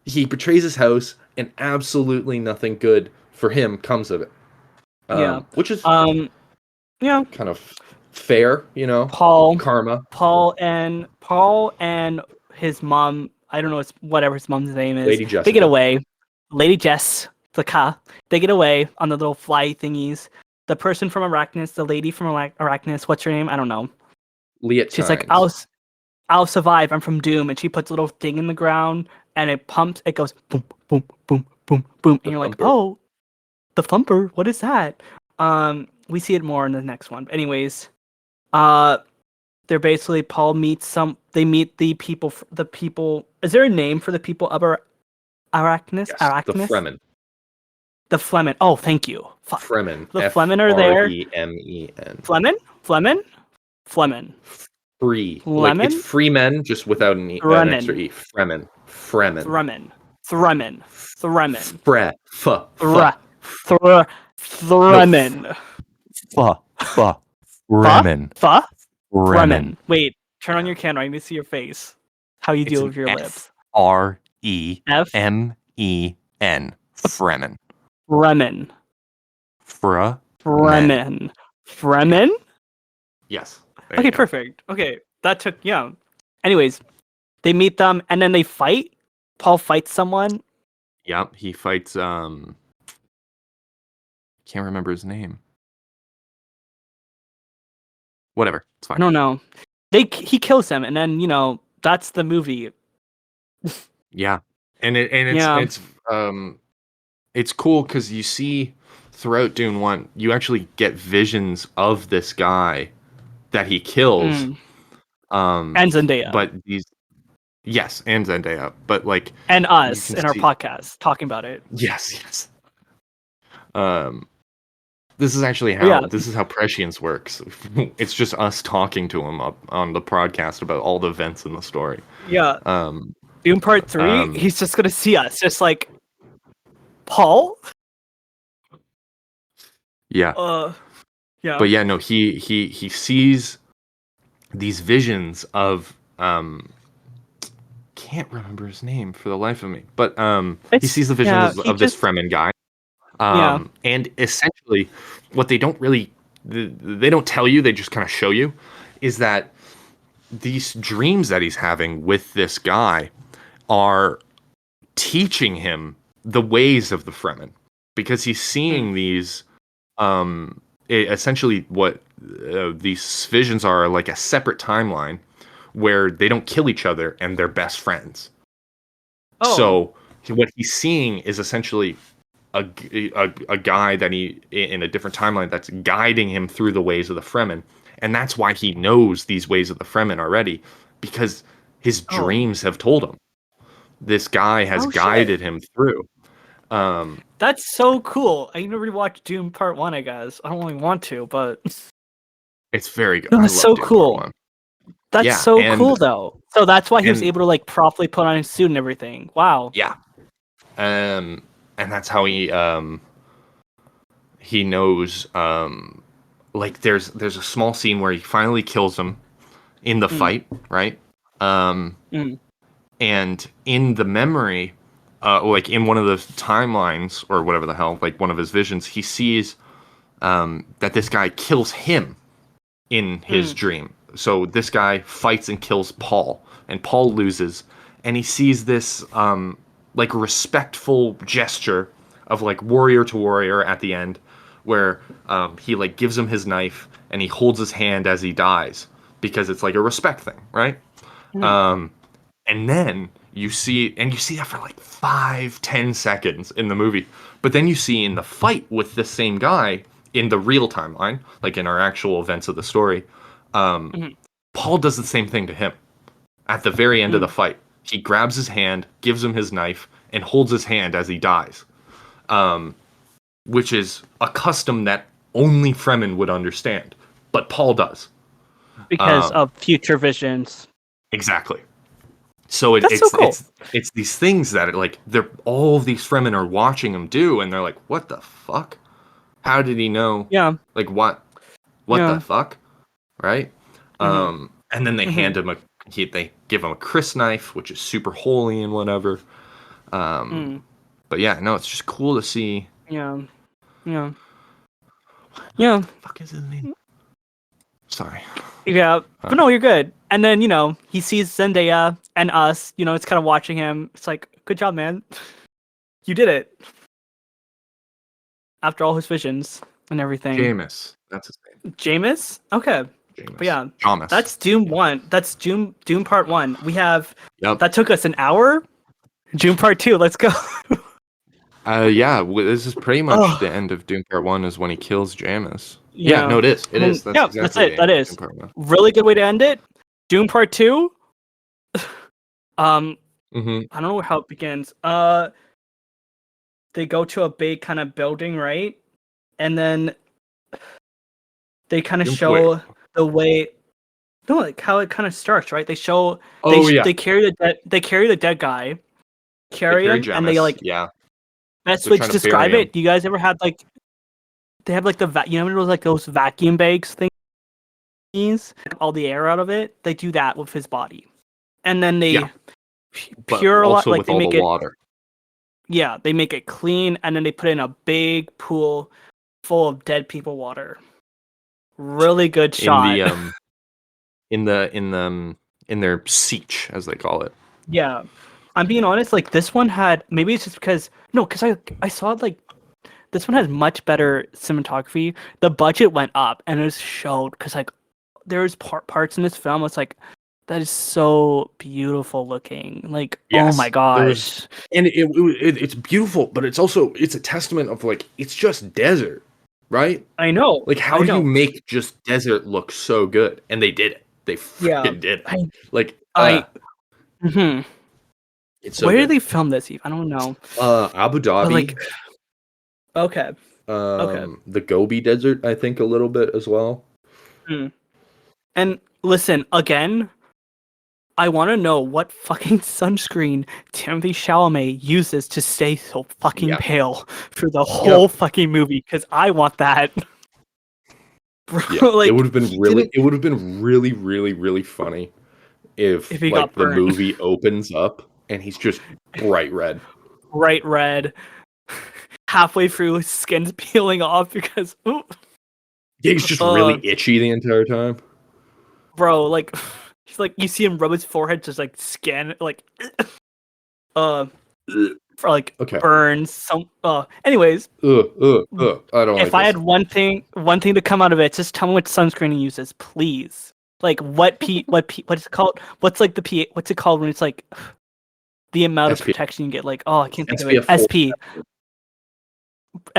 He betrays his house, and absolutely nothing good for him comes of it. Which is kind of fair, karma. Paul and his mom, I don't know, whatever his mom's name is. Lady Jessica. They get away. Lady Jess, the car. They get away on the little fly thingies. The person from Arachnus, the lady from Arachnus, what's her name? I don't know. Leah She's like, I'll survive. I'm from Doom, and she puts a little thing in the ground, and it pumps. It goes boom, boom, boom, boom, boom, and you're like, oh, the thumper. What is that? We see it more in the next one. But anyways, they're basically Paul meets they meet the people. Is there a name for the people of Arachnus? Yes, Arachnus? the Fremen. The Flemen. Oh, thank you. Fremen. The Flemen are there. Fremen. Flemen. Free. Like it's free men, just without an extra E. Fremen. Fremen. Wait, turn on your camera. I need to see your face. How you deal with your lips. Fremen. Fremen? Yes. Okay, perfect. Okay, that took, Anyways, they meet them, and then they fight. Paul fights someone. Yep, he fights, can't remember his name. Whatever, it's fine. I don't know. He kills him, and then, that's the movie. Yeah. And it's cool because you see throughout Dune 1, you actually get visions of this guy that he kills. And Zendaya. But yes, and Zendaya. But like, and us in our podcast talking about it. Yes. This is actually how prescience works. It's just us talking to him up on the podcast about all the events in the story. Yeah. Dune Part 3, he's just gonna see us, just like Paul. Yeah. Yeah. But yeah, no, he sees these visions of can't remember his name for the life of me, but he sees the visions of this Fremen guy. And essentially what they don't tell you, they just kind of show you, is that these dreams that he's having with this guy are teaching him the ways of the Fremen, because he's seeing these essentially what these visions are, like a separate timeline where they don't kill each other and they're best friends. So what he's seeing is essentially a guy that he in a different timeline that's guiding him through the ways of the Fremen, and that's why he knows these ways of the Fremen already, because his dreams have told him. This guy has guided him through. That's so cool. I need to rewatch Dune Part 1, I guess. I don't really want to, but it's very good. That's so cool. That's so cool, though. So that's why he was able to like properly put on his suit and everything. Wow. Yeah. And that's how he knows. Like there's a small scene where he finally kills him in the fight, right? And in the memory, like in one of the timelines or whatever the hell, like one of his visions, he sees that this guy kills him in his dream. So this guy fights and kills Paul, and Paul loses, and he sees this like respectful gesture of like warrior to warrior at the end, where he like gives him his knife and he holds his hand as he dies, because it's like a respect thing, right? And then you see that for like 5-10 seconds in the movie, but then you see in the fight with the same guy in the real timeline, like in our actual events of the story, Paul does the same thing to him at the very end of the fight. He grabs his hand, gives him his knife, and holds his hand as he dies, which is a custom that only Fremen would understand, but Paul does. Because of future visions. Exactly. So it's so cool. It's these things that all of these Fremen are watching him do, and they're like, "What the fuck? How did he know? Yeah. Like what the fuck? Right? Mm-hmm. And then they hand him they give him a crysknife, which is super holy and whatever. But yeah, no, it's just cool to see. Yeah. Yeah. Yeah. What the fuck is his name? Sorry. Yeah. But no, you're good. And then, he sees Zendaya and us, it's kind of watching him. It's like, good job, man. You did it. After all his visions and everything. Jameis. That's his name. Jameis? Okay. Jameis. But yeah. Jameis. That's Dune 1. That's Dune Part 1. We have... Yep. That took us an hour. Dune Part 2. Let's go. Yeah. This is pretty much the end of Dune Part 1 is when he kills Jameis. Yeah, no, it is. It is. That's exactly that's it. That is. Part really good way to end it. Dune Part 2. I don't know how it begins. They go to a big kind of building, right? And then they kind of show the way. No, like how it kind of starts, right? They show. They carry the dead. They carry the dead guy. Carry him, Jameis, and they like. Yeah. Best way to describe it. Do you guys ever had like? They have like those like those vacuum bags things, all the air out of it. They do that with his body, and then they pure also like with they all make the it. Water. Yeah, they make it clean, and then they put it in a big pool full of dead people water. Really good shot. In their siege, as they call it. Yeah, I'm being honest. Like this one had maybe it's just because I saw like this one has much better cinematography. The budget went up, and it showed because like there's parts in this film. It's like that is so beautiful looking. Like oh my gosh, and it's beautiful, but it's a testament of like it's just desert, right? I know. Like how do you make just desert look so good? And they did it. They freaking did it. It's so where did they film this, Eve? I don't know. Abu Dhabi. Okay. The Gobi Desert, I think, a little bit as well. And listen, again, I want to know what fucking sunscreen Timothée Chalamet uses to stay so fucking pale for the whole fucking movie, because I want that. Bro, like, it would have been really, really, really funny if like the movie opens up and he's just bright red. Bright red. Halfway through, his skin's peeling off because he's just really itchy the entire time. Bro, like he's like you see him rub his forehead, just like skin like for like burns. Some anyways. I don't. If I had one thing to come out of it, just tell me what sunscreen he uses, please. Like what's it called? What's it called when it's like the amount of protection you get? Like I can't think of it.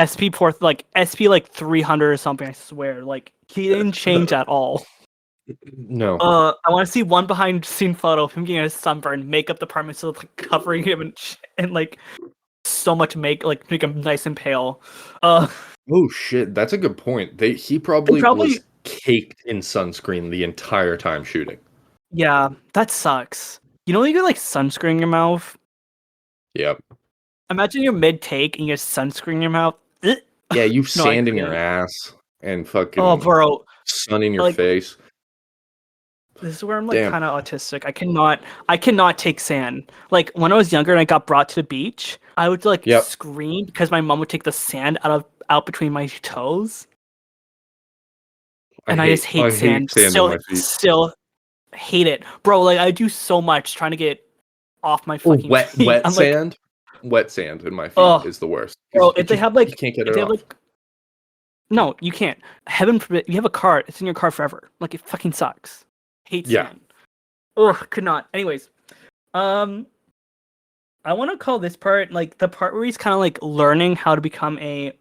SP like 300 or something. I swear, like he didn't change at all. No. I want to see one behind scene photo of him getting a sunburn, makeup department still like covering him and like so much make him nice and pale. Oh shit, that's a good point. He probably was caked in sunscreen the entire time shooting. Yeah, that sucks. You get like sunscreen in your mouth. Yep. Imagine you're mid-take and you get sunscreen in your mouth. Yeah, you sand in your ass and fucking bro, sun in your face. This is where I'm like kind of autistic. I cannot take sand. Like when I was younger and I got brought to the beach, I would like scream because my mom would take the sand out between my toes. And I just hate sand. Still hate it, bro. Like I do so much trying to get off my fucking feet. Wet sand. Wet sand in my feet is the worst. Bro, if they have like, you can't get it off. No, you can't. Heaven forbid, you have a car. It's in your car forever. Like it fucking sucks. Hate sand. Ugh, could not. Anyways, I want to call this part like the part where he's kind of like learning how to become a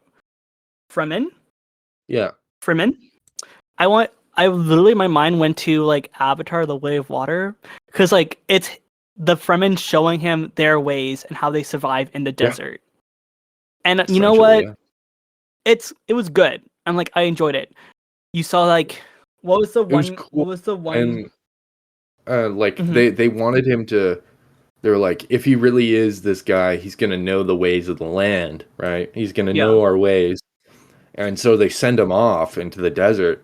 Fremen. Yeah. Fremen. My mind went to like Avatar: The Way of Water, because like it's the Fremen showing him their ways and how they survive in the desert. And you know what? Yeah. It was good. I'm like I enjoyed it. You saw like what was the one? Cool. What was the one? And they wanted him to. They're like, if he really is this guy, he's gonna know the ways of the land, right? He's gonna know our ways. And so they send him off into the desert,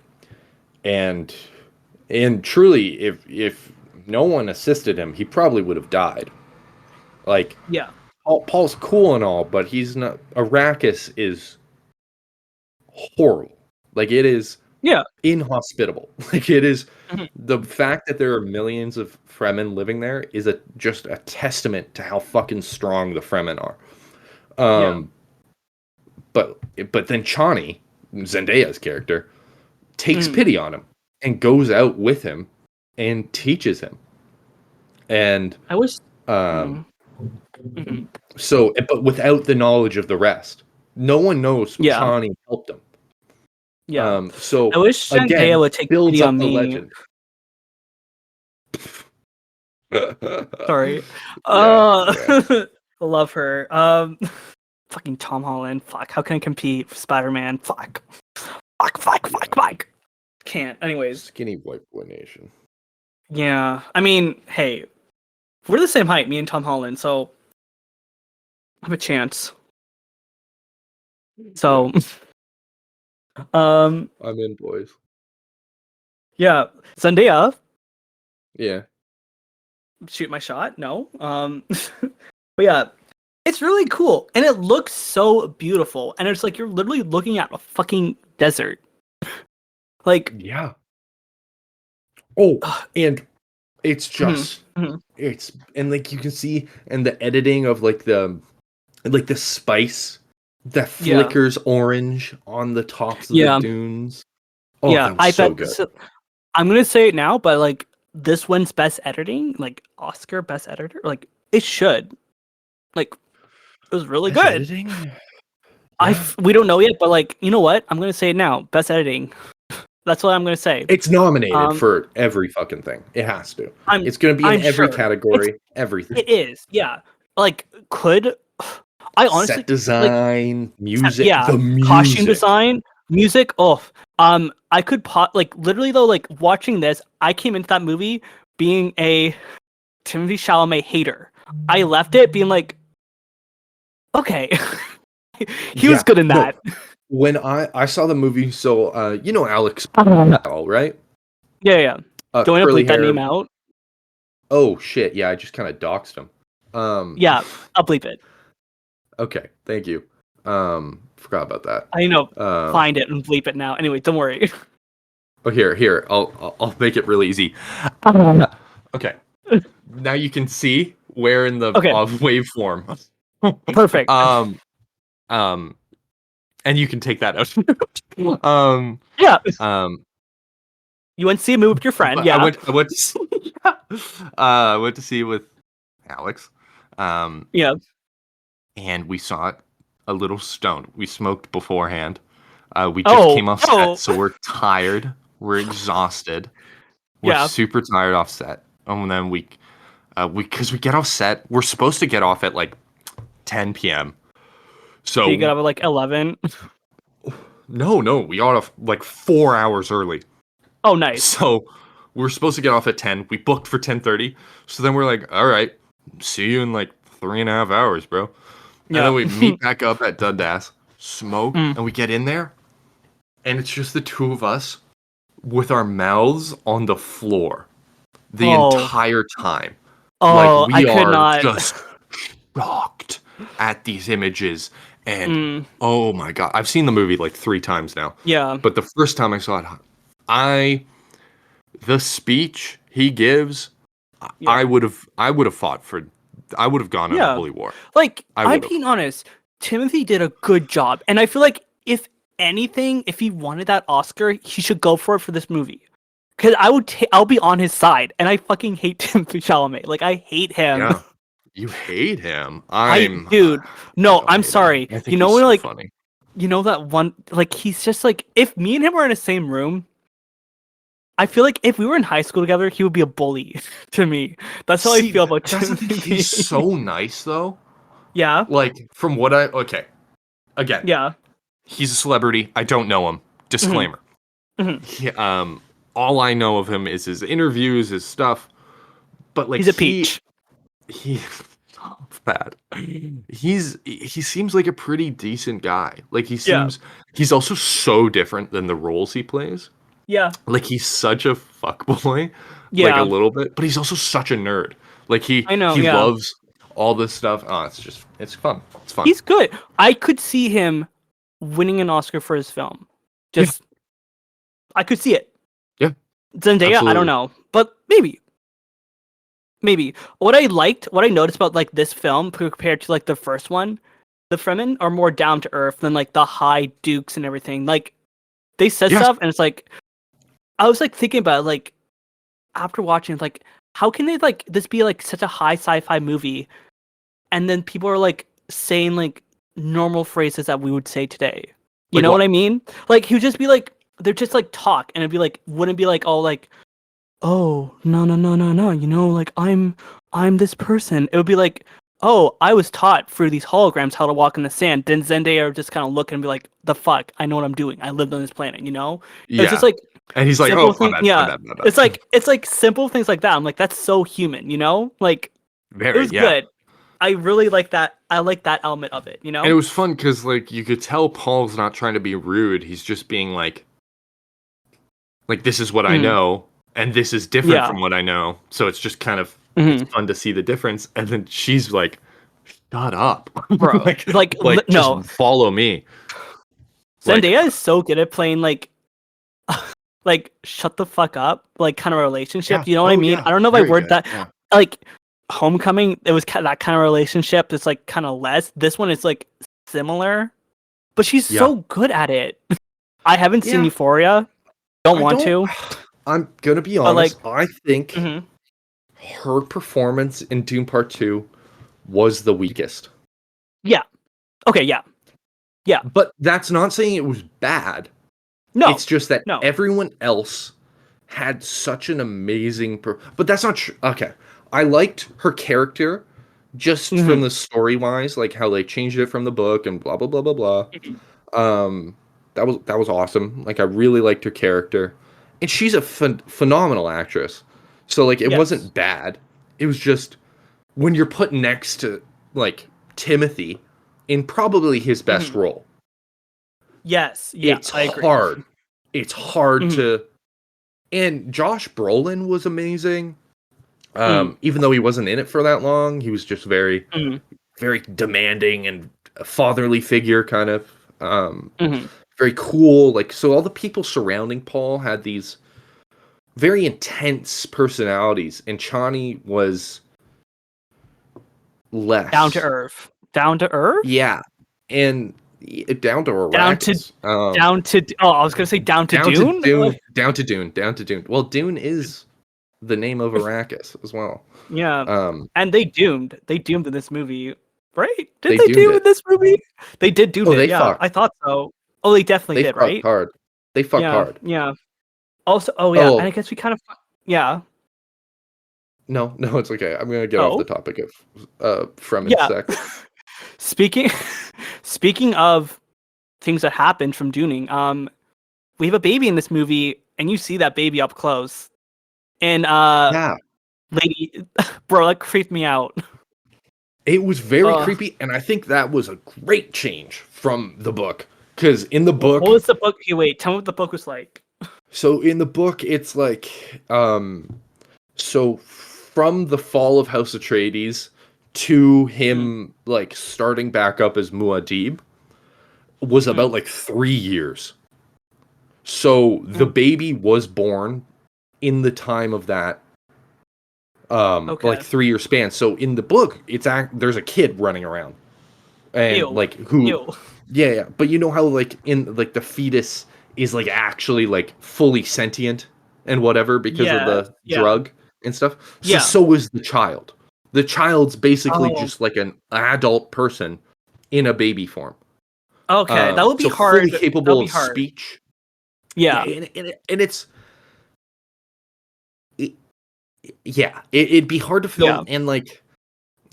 and truly, if no one assisted him, he probably would have died. Like, Yeah. Paul's cool and all, but he's not. Arrakis is horrible. Like, it is inhospitable. Like, it is. The fact that there are millions of Fremen living there is just a testament to how fucking strong the Fremen are. But then Chani, Zendaya's character, takes pity on him and goes out with him and teaches him. And I wish. So, but without the knowledge of the rest, no one knows Chani helped him. Yeah. So I wish Zendaya would take builds pity up on the me. legend. Sorry. Yeah. Love her. Fucking Tom Holland. Fuck. How can I compete with Spider-Man? Fuck. Can't. Anyways. Skinny white boy nation. Yeah. I mean, hey, we're the same height, me and Tom Holland, so I have a chance. So, I'm in, boys. Yeah, Zendaya. Yeah. Shoot my shot. No. But yeah, it's really cool, and it looks so beautiful, and it's like you're literally looking at a fucking desert. Like, yeah. Oh, and it's just it's, and like you can see, and the editing of like the spice that flickers orange on the tops of the dunes. Oh, that was so good. So, I'm gonna say it now, but like this wins best editing, like Oscar best editor. Like it should. Like it was really best good. Editing? We don't know yet, but like you know what? I'm gonna say it now. Best editing. That's what I'm gonna say. It's nominated for every fucking thing. It has to. It's gonna be in every category. Everything. It is. Yeah. Like could I honestly set design, music, the music, costume design, music. Oh, I could like literally though, like watching this, I came into that movie being a Timothée Chalamet hater. I left it being like, okay, he was good in that. No. When I saw the movie, so you know Alex, right? Yeah. Do you want to bleep that name out? Oh shit! Yeah, I just kind of doxed him. Yeah, I'll bleep it. Okay, thank you. Forgot about that. I know. Find it and bleep it now. Anyway, don't worry. Oh, here. I'll make it really easy. Okay. Now you can see where in the waveform. Perfect. And you can take that out. Yeah. You went to see a movie with your friend. Yeah. I went to see. I went to see with Alex. Yeah. And we saw it a little stoned. We smoked beforehand. We just came off set, so we're tired. We're exhausted. We're super tired off set. And then because we get off set, we're supposed to get off at like 10 p.m. So you get up at like 11? No, we got off like 4 hours early. Oh, nice. So we're supposed to get off at 10. We booked for 10:30. So then we're like, all right, see you in like 3.5 hours, bro. And then we meet back up at Dundas, smoke, and we get in there, and it's just the two of us with our mouths on the floor the entire time. Oh, like, we I could are not. just shocked at these images. And oh my god, I've seen the movie like 3 times now. Yeah. But the first time I saw it, the speech he gives, I would have fought for. I would have gone on a holy war. Like, I'm being honest, Timothy did a good job. And I feel like, if anything, if he wanted that Oscar, he should go for it for this movie. Because I'll be on his side. And I fucking hate Timothy Chalamet. Like, I hate him. Yeah. You hate him? Dude, no, I'm sorry. You know when, like, funny. You know that one, like, he's just like, if me and him were in the same room, I feel like if we were in high school together, he would be a bully to me. That's how I feel about Timothy. He's so nice, though. Yeah. Like, from what again. Yeah. He's a celebrity. I don't know him. Disclaimer. Mm-hmm. All I know of him is his interviews, his stuff. But like, he's a peach. He, of that. He seems like a pretty decent guy. Like Yeah. he's also so different than the roles he plays. Yeah. Like he's such a fuckboy, like a Yeah. little bit, but he's also such a nerd. Like I know, he yeah. loves all this stuff. Oh, it's fun. It's fun. He's good. I could see him winning an Oscar for his film. Just I could see it. Yeah. Zendaya, Absolutely. I don't know, but maybe. What I noticed about like this film compared to like the first one, the Fremen are more down to earth than like the high dukes and everything. Like they said stuff, and it's like I was like thinking about it, like after watching, like how can they like this be like such a high sci-fi movie, and then people are like saying like normal phrases that we would say today. You Like know what? what I mean? Like he would just be like they're just like talk, and it'd be like wouldn't be like all like, oh no, you know, like I'm this person. It would be like, oh, I was taught through these holograms how to walk in the sand. Then Zendaya would just kind of look and be like, the fuck, I know what I'm doing. I lived on this planet, you know? Yeah. It's just like And he's like, simple oh, thing, my yeah. bad. It's like simple things like that. I'm like, that's so human, you know? Like Very, it was good. I really like that. I like that element of it, you know? And it was fun because like you could tell Paul's not trying to be rude. He's just being like this is what I know, and this is different from what I know. So it's just kind of it's fun to see the difference. And then she's like, "Shut up, bro!" like just no, follow me. Zendaya is so good at playing like shut the fuck up, like kind of relationship. You know what I mean? Yeah. I don't know if I word that. Yeah. Like Homecoming, it was that kind of relationship. It's like kind of less. This one is like similar, but she's so good at it. I haven't seen Euphoria. Don't want to. I'm gonna be honest. I think her performance in Dune Part 2 was the weakest. Yeah. Okay. Yeah. Yeah. But that's not saying it was bad. No. It's just that everyone else had such an amazing... But that's not true. Okay. I liked her character just from the story-wise, like how they changed it from the book and blah, blah, blah, blah, blah. That was awesome. Like, I really liked her character. And she's a phenomenal actress. So, like, it wasn't bad. It was just... When you're put next to, like, Timothy in probably his best role. Yes. Yeah, it's hard. It's hard to... And Josh Brolin was amazing. Even though he wasn't in it for that long, he was just very, very demanding and a fatherly figure, kind of. Very cool. Like, so all the people surrounding Paul had these very intense personalities, and Chani was less down to earth. Down to earth? Yeah, and down to Arrakis. Down to. Oh, I was gonna say down to Dune. Down to Dune. Well, Dune is the name of Arrakis as well. Yeah. And they doomed in this movie, right? Did they doom in this movie? They did doom it. Yeah, fucked. I thought so. Oh, they definitely did, right? Hard. They fucked hard. Yeah. Also, and I guess we kind of, yeah. No, it's okay. I'm gonna get off the topic of Fremen sex. Speaking of things that happened from Duning, we have a baby in this movie, and you see that baby up close. And lady, bro, that creeped me out. It was very creepy, and I think that was a great change from the book. Because in the book... What was the book? Okay, wait, tell me what the book was like. So in the book, it's like... so from the fall of House Atreides to him, like, starting back up as Muad'Dib was about, like, 3 years. So the baby was born in the time of that, like 3-year span. So in the book, there's a kid running around, and like who, yeah. But you know how like in like the fetus is like actually like fully sentient and whatever because of the drug and stuff. So is the child. The child's basically just like an adult person in a baby form. Okay, that would be hard. Fully capable of speech. Yeah, and it's. It'd be hard to film, and like,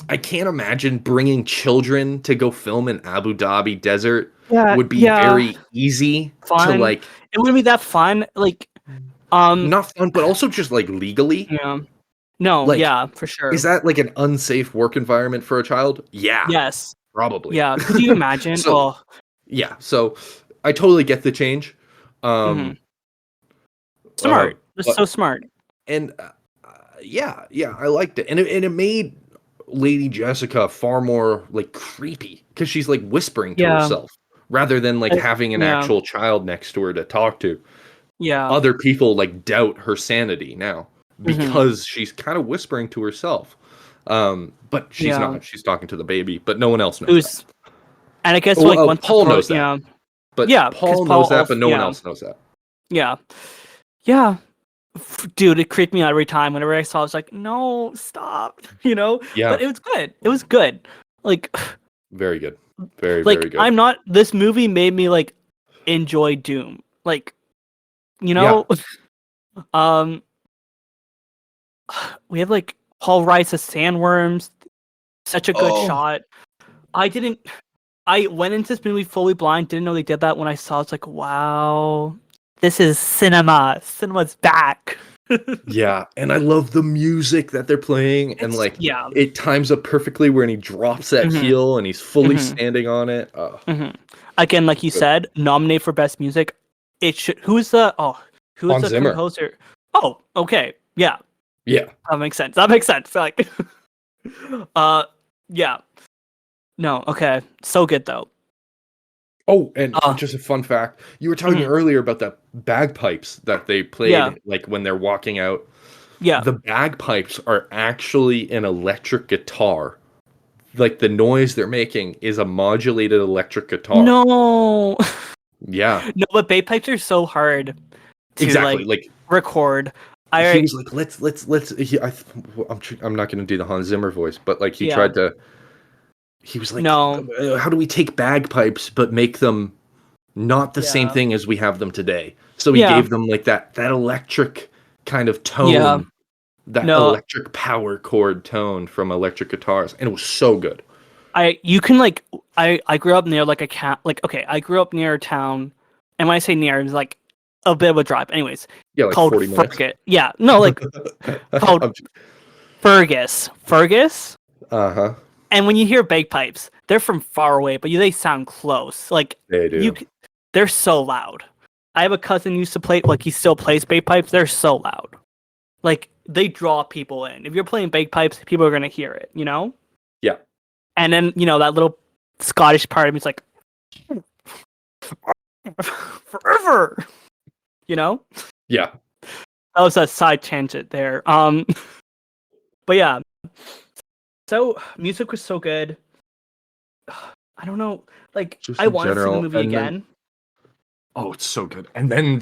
I can't imagine bringing children to go film in Abu Dhabi desert would be very easy to like. It wouldn't be that fun, like, not fun, but also just like legally. Yeah, No, Like, yeah, for sure. is that like an unsafe work environment for a child? Yeah, Yes. probably. Yeah. Could you imagine? So yeah, so I totally get the change. Mhm. Um, uh, Smart. That's but so smart. and yeah, I liked it, and it made Lady Jessica far more like creepy because she's like whispering to Yeah. herself rather than like having an Yeah. actual child next to her to talk to. Yeah. Other people like doubt her sanity now Mhm. because she's kind of whispering to herself. But she's Yeah. not. She's talking to the baby, but no one else knows that. Who's and I guess like Oh, once the Paul knows that, yeah. but Yeah, because Paul Paul knows that, also but no one yeah. else knows that. Yeah. Yeah. Dude, it creeped me out every time. Whenever I saw it, I was like, no, stop. Yeah, But it was good. It was good. Like very good, very like very good. I'm not this movie made me like enjoy Doom. Like, you Yeah. know, um we have like Paul Rice as sandworms, such a good Oh, shot. I didn't I went into this movie fully blind, didn't know they did that. When I saw it's like, wow, this is cinema. Cinema's back. yeah, and I love the music that they're playing, and It's like yeah. it times up perfectly when he drops that hmm heel and he's fully hmm standing on it. Oh, hmm Again, like you good. said, nominate for best music. It should. Who's Hans the Zimmer. composer? Oh, okay, yeah, Yeah. that makes sense. That makes sense. Like, uh, yeah, no, okay, so good though. Oh, and Uh, just a fun fact: you were talking mhm, earlier about the bagpipes that they yeah, played, like when they're walking out. yeah. The bagpipes are actually an electric guitar. Like the noise they're making is a modulated electric guitar. No, Yeah, no, but bagpipes are so hard to exactly. like Like record. he I was like, let's. I'm not going to do the Hans Zimmer voice, but like he yeah, tried to. He was like, no, how do we take bagpipes but make them not the same yeah, thing as we have them today? So he yeah, gave them like that electric kind of yeah. tone, that No, electric power chord tone from electric guitars, and it was so good. you can like I grew up near like a cat like okay I grew up near a town, and when I say near it's like a bit of a drive. Anyways, Yeah, like called 40 minutes. Fergus. Yeah, no, like called Fergus. Uh-huh. And when you hear bagpipes, they're from far away, but they sound close. Like They you, do. they're so loud. I have a cousin who used to play like he still plays bagpipes. They're so loud. Like they draw people in. If you're playing bagpipes, people are gonna hear it. Yeah. And then that little Scottish part of me is like forever. You know? Yeah. That was a side tangent there. But yeah. So music was so good. I don't know. Like Just I in want to see the general. movie And then again. oh, it's so good. And then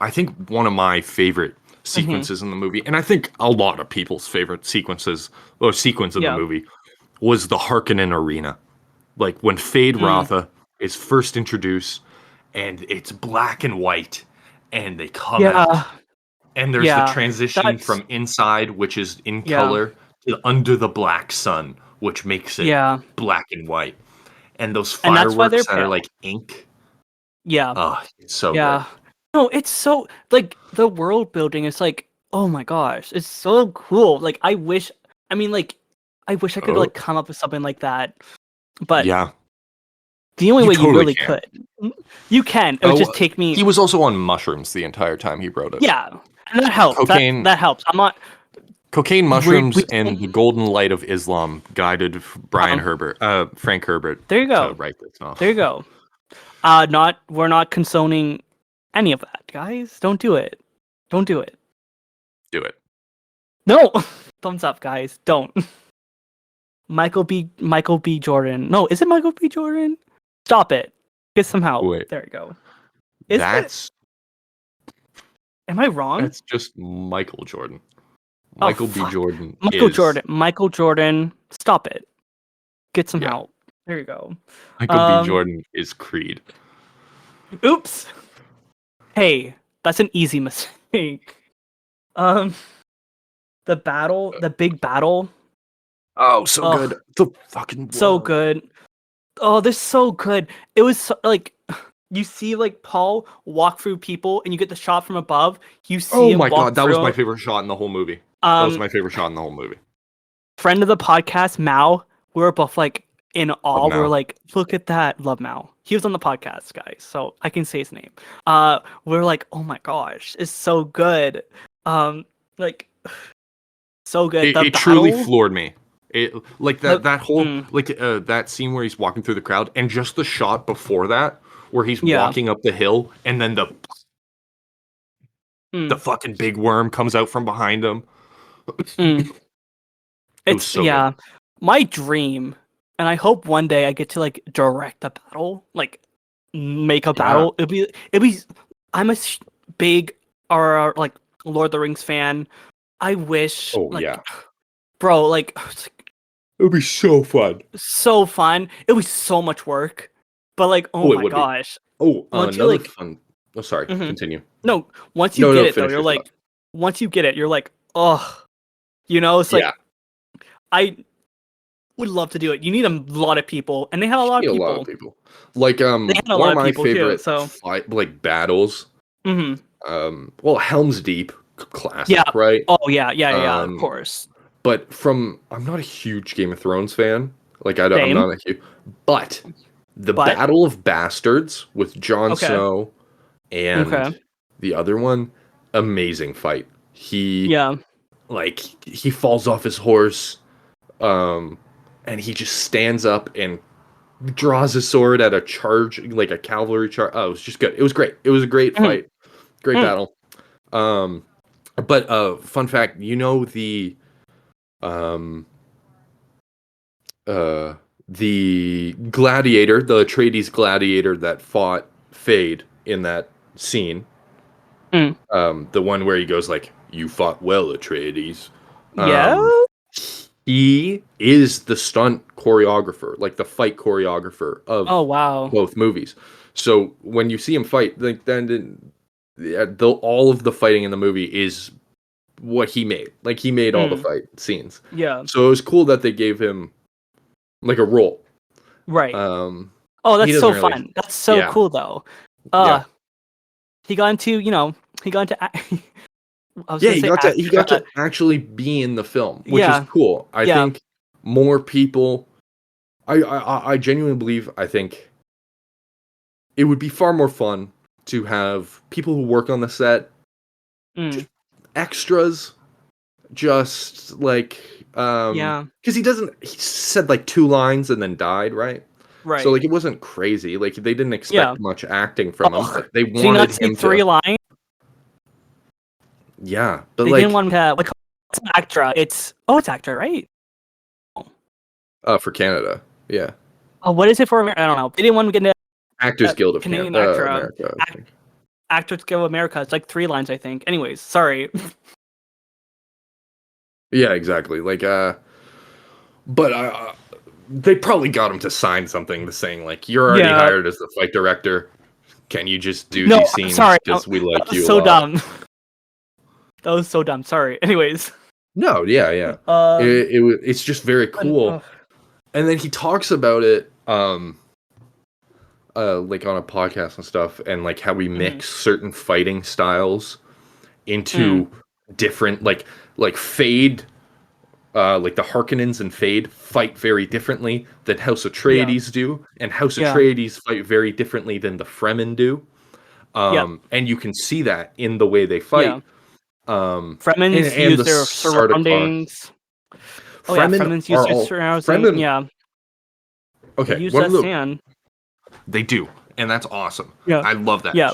I think one of my favorite sequences in the movie, and I think a lot of people's favorite sequence in the Yeah. movie, was the Harkonnen arena. Like when Fade Mm. Rotha is first introduced, and it's black and white, and they come out, Yeah. and there's the Yeah. transition That's from inside, which is in yeah. color, to under the black sun, which makes it Yeah. black and white. And those And that's why they're fireworks that are pale. like ink. Yeah. Oh, it's so good. Yeah. No, it's so like the world building is like, oh my gosh, it's so cool. Like I wish I wish I could Oh, like come up with something like that. But yeah. the only You way you totally really can. could. You can. It would just take me he was also on mushrooms the entire time he wrote it. yeah. And that helps. Cocaine, That helps. I'm not cocaine, mushrooms, we and the golden light of Islam guided Frank Herbert, there you to go. write this novel. There you go. We're not consoning any of that, guys. Don't do it. Don't do it. Do it. No. Thumbs up, guys. Don't. Michael B. Jordan. No, is it Michael B. Jordan? Stop it. Get some help. Wait. There you go. Is That's it? Am I wrong? that's just Michael Jordan. Oh, Michael B. fuck. Jordan. Michael Jordan. Stop it. Get some Yeah. help. There you go. Michael B. Jordan is Creed. Oops. Hey, that's an easy mistake. The big battle. Oh, so good. The fucking So worm. good. Oh, they're so good. It was so, like you see like Paul walk through people, and you get the shot from above. You see Oh him my walk god, that was through. my favorite shot in the whole movie. That was my favorite shot in the whole movie. Friend of the podcast, Mao, we were both like in awe. We were Mao. like, look at that. Love Mao. He was on the podcast, guys, so I can say his name. We were like, oh my gosh, it's so good. Like so good. It truly floored me. It like that whole that scene where he's walking through the crowd, and just the shot before that where he's walking up the hill, and then the fucking big worm comes out from behind him. It's so good. My dream, and I hope one day I get to like direct a battle, like make a battle. It'd be. I'm a big like Lord of the Rings fan. I wish. Oh yeah, bro. Like it would be so fun. So fun. It was so much work, but like, oh my gosh. Another fun. Oh, sorry. Continue. No, once you get it though, you're like, once you get it, you're like, oh, it's like, I would love to do it. You need a lot of people, and they have a lot of people. Like one of my favorite like battles. Well, Helm's Deep, classic, right? Oh yeah, of course. But I'm not a huge Game of Thrones fan. Like I'm not a huge, but the Battle of Bastards with Jon Snow and the other one, amazing fight. He falls off his horse, and he just stands up and draws his sword at a charge, like a cavalry charge. Oh, it was just good. It was great. It was a great fight, great battle. But fun fact, the gladiator, the Atreides gladiator that fought Fade in that scene, the one where he goes like, "You fought well, Atreides." He is the stunt choreographer, like the fight choreographer of both movies. So when you see him fight, like all of the fighting in the movie is what he made. Like he made all the fight scenes. Yeah. So it was cool that they gave him like a role. Right. That's so fun. That's so cool though. He got into, he got to actually be in the film, which is cool. I think more people. I genuinely believe. I think it would be far more fun to have people who work on the set, just extras, just like because he said like 2 lines and then died, right? Right. So like it wasn't crazy. Like they didn't expect much acting from him. But they wanted him to 3 lines. Yeah, but they didn't want to like it's an actor. It's actor, right? For Canada, yeah. Oh, what is it for America? I don't know. They didn't want to get into Actors Guild of Canadian America. Actors Guild of America. It's like 3 lines, I think. Anyways, sorry. Yeah, exactly. Like, but they probably got him to sign something saying like, "You're already hired as the fight director. Can you just do these scenes because we like you?" So dumb. That was so dumb. Sorry. Anyways. No, yeah. It's just very cool. And then he talks about it, like on a podcast and stuff, and like how we mix certain fighting styles into different, like Fade, like the Harkonnens and Fade fight very differently than House Atreides do, and House Atreides fight very differently than the Fremen do. And you can see that in the way they fight. Yeah. Fremens use their surroundings. Fremens use their surroundings. Yeah. Okay. They use that sand. They do, and that's awesome. Yeah. I love that. Yeah.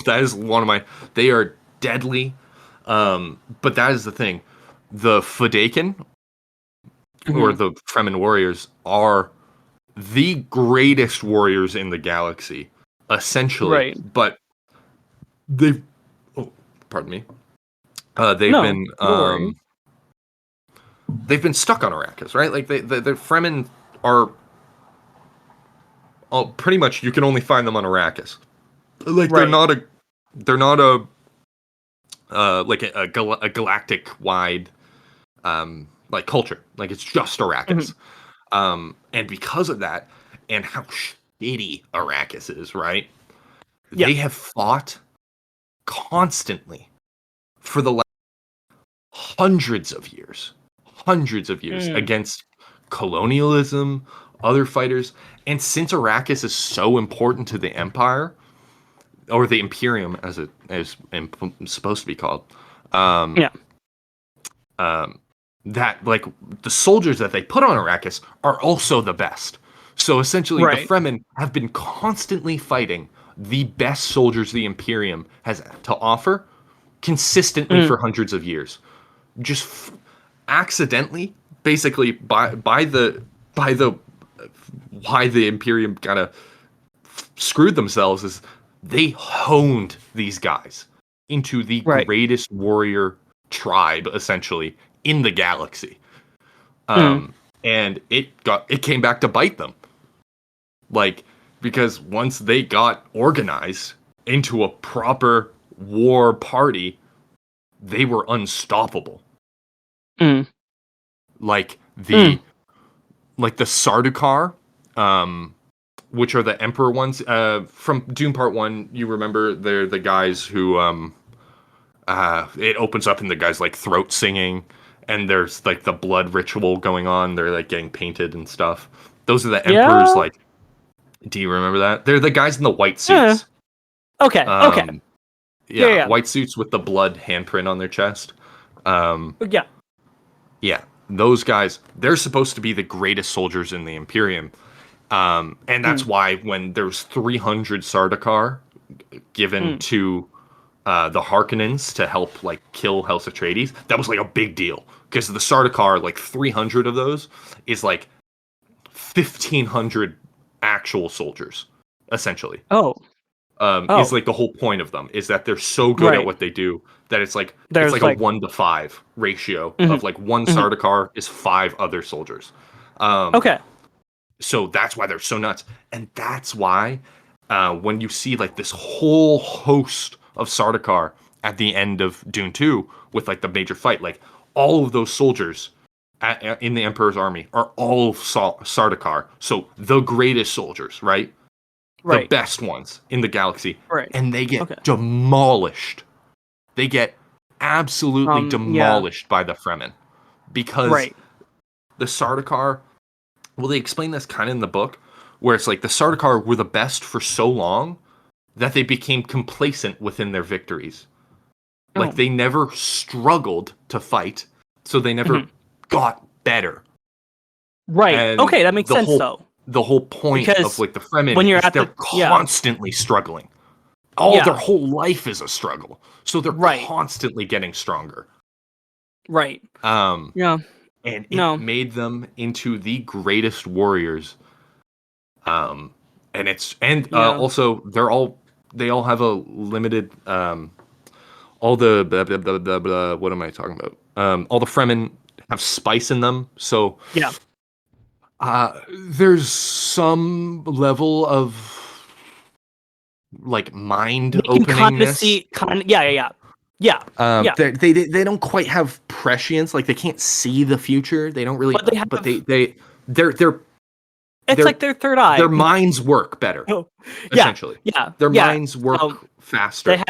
That is one of my. They are deadly. But that is the thing. The Fadakin or the Fremen warriors are the greatest warriors in the galaxy, essentially. Right. But they've. Oh, pardon me. They've been stuck on Arrakis, right? Like the Fremen are pretty much you can only find them on Arrakis. Like they're not a galactic wide like culture. Like it's just Arrakis. And because of that and how shitty Arrakis is, right? they have fought constantly for the last hundreds of years against colonialism, other fighters. And since Arrakis is so important to the Empire, or the Imperium as it is supposed to be called, that like the soldiers that they put on Arrakis are also the best. So essentially, the Fremen have been constantly fighting the best soldiers the Imperium has to offer, consistently for hundreds of years. Just accidentally, basically, by the why the Imperium kind of screwed themselves is they honed these guys into the greatest warrior tribe, essentially, in the galaxy. And it came back to bite them. Like, because once they got organized into a proper war party, they were unstoppable. Like the Sardaukar, which are the Emperor ones from Dune Part 1. You remember they're the guys who it opens up and the guy's like throat singing, and there's like the blood ritual going on. They're like getting painted and stuff. Those are the Emperor's like. Do you remember that? They're the guys in the white suits. Okay. White suits with the blood handprint on their chest. Yeah, those guys, they're supposed to be the greatest soldiers in the Imperium. And that's why when there's 300 Sardaukar given to the Harkonnens to help like kill House Atreides, that was like a big deal. Because the Sardaukar, like 300 of those, is like 1,500 actual soldiers, essentially. Is like the whole point of them is that they're so good at what they do that it's like a 1-to-5 ratio of like one Sardaukar is 5 other soldiers. So that's why they're so nuts, and that's why when you see like this whole host of Sardaukar at the end of Dune 2 with like the major fight, like all of those soldiers in the Emperor's army are all Sardaukar, so the greatest soldiers, right? The best ones in the galaxy, and they get demolished. They get absolutely demolished by the Fremen because the Sardaukar. Well, they explain this kind of in the book, where it's like the Sardaukar were the best for so long that they became complacent within their victories. Like they never struggled to fight, so they never got better. And that makes sense though. The whole point of like the Fremen when you're is they're constantly struggling. Their whole life is a struggle, so they're constantly getting stronger. And it made them into the greatest warriors. Also they all have a limited all the blah, blah, blah, blah, blah, what am I talking about? All the Fremen have spice in them, so there's some level of like mind openingness. They don't quite have prescience, like they can't see the future. They don't really, they're it's like their third eye. Their minds work better. Essentially, their minds work faster.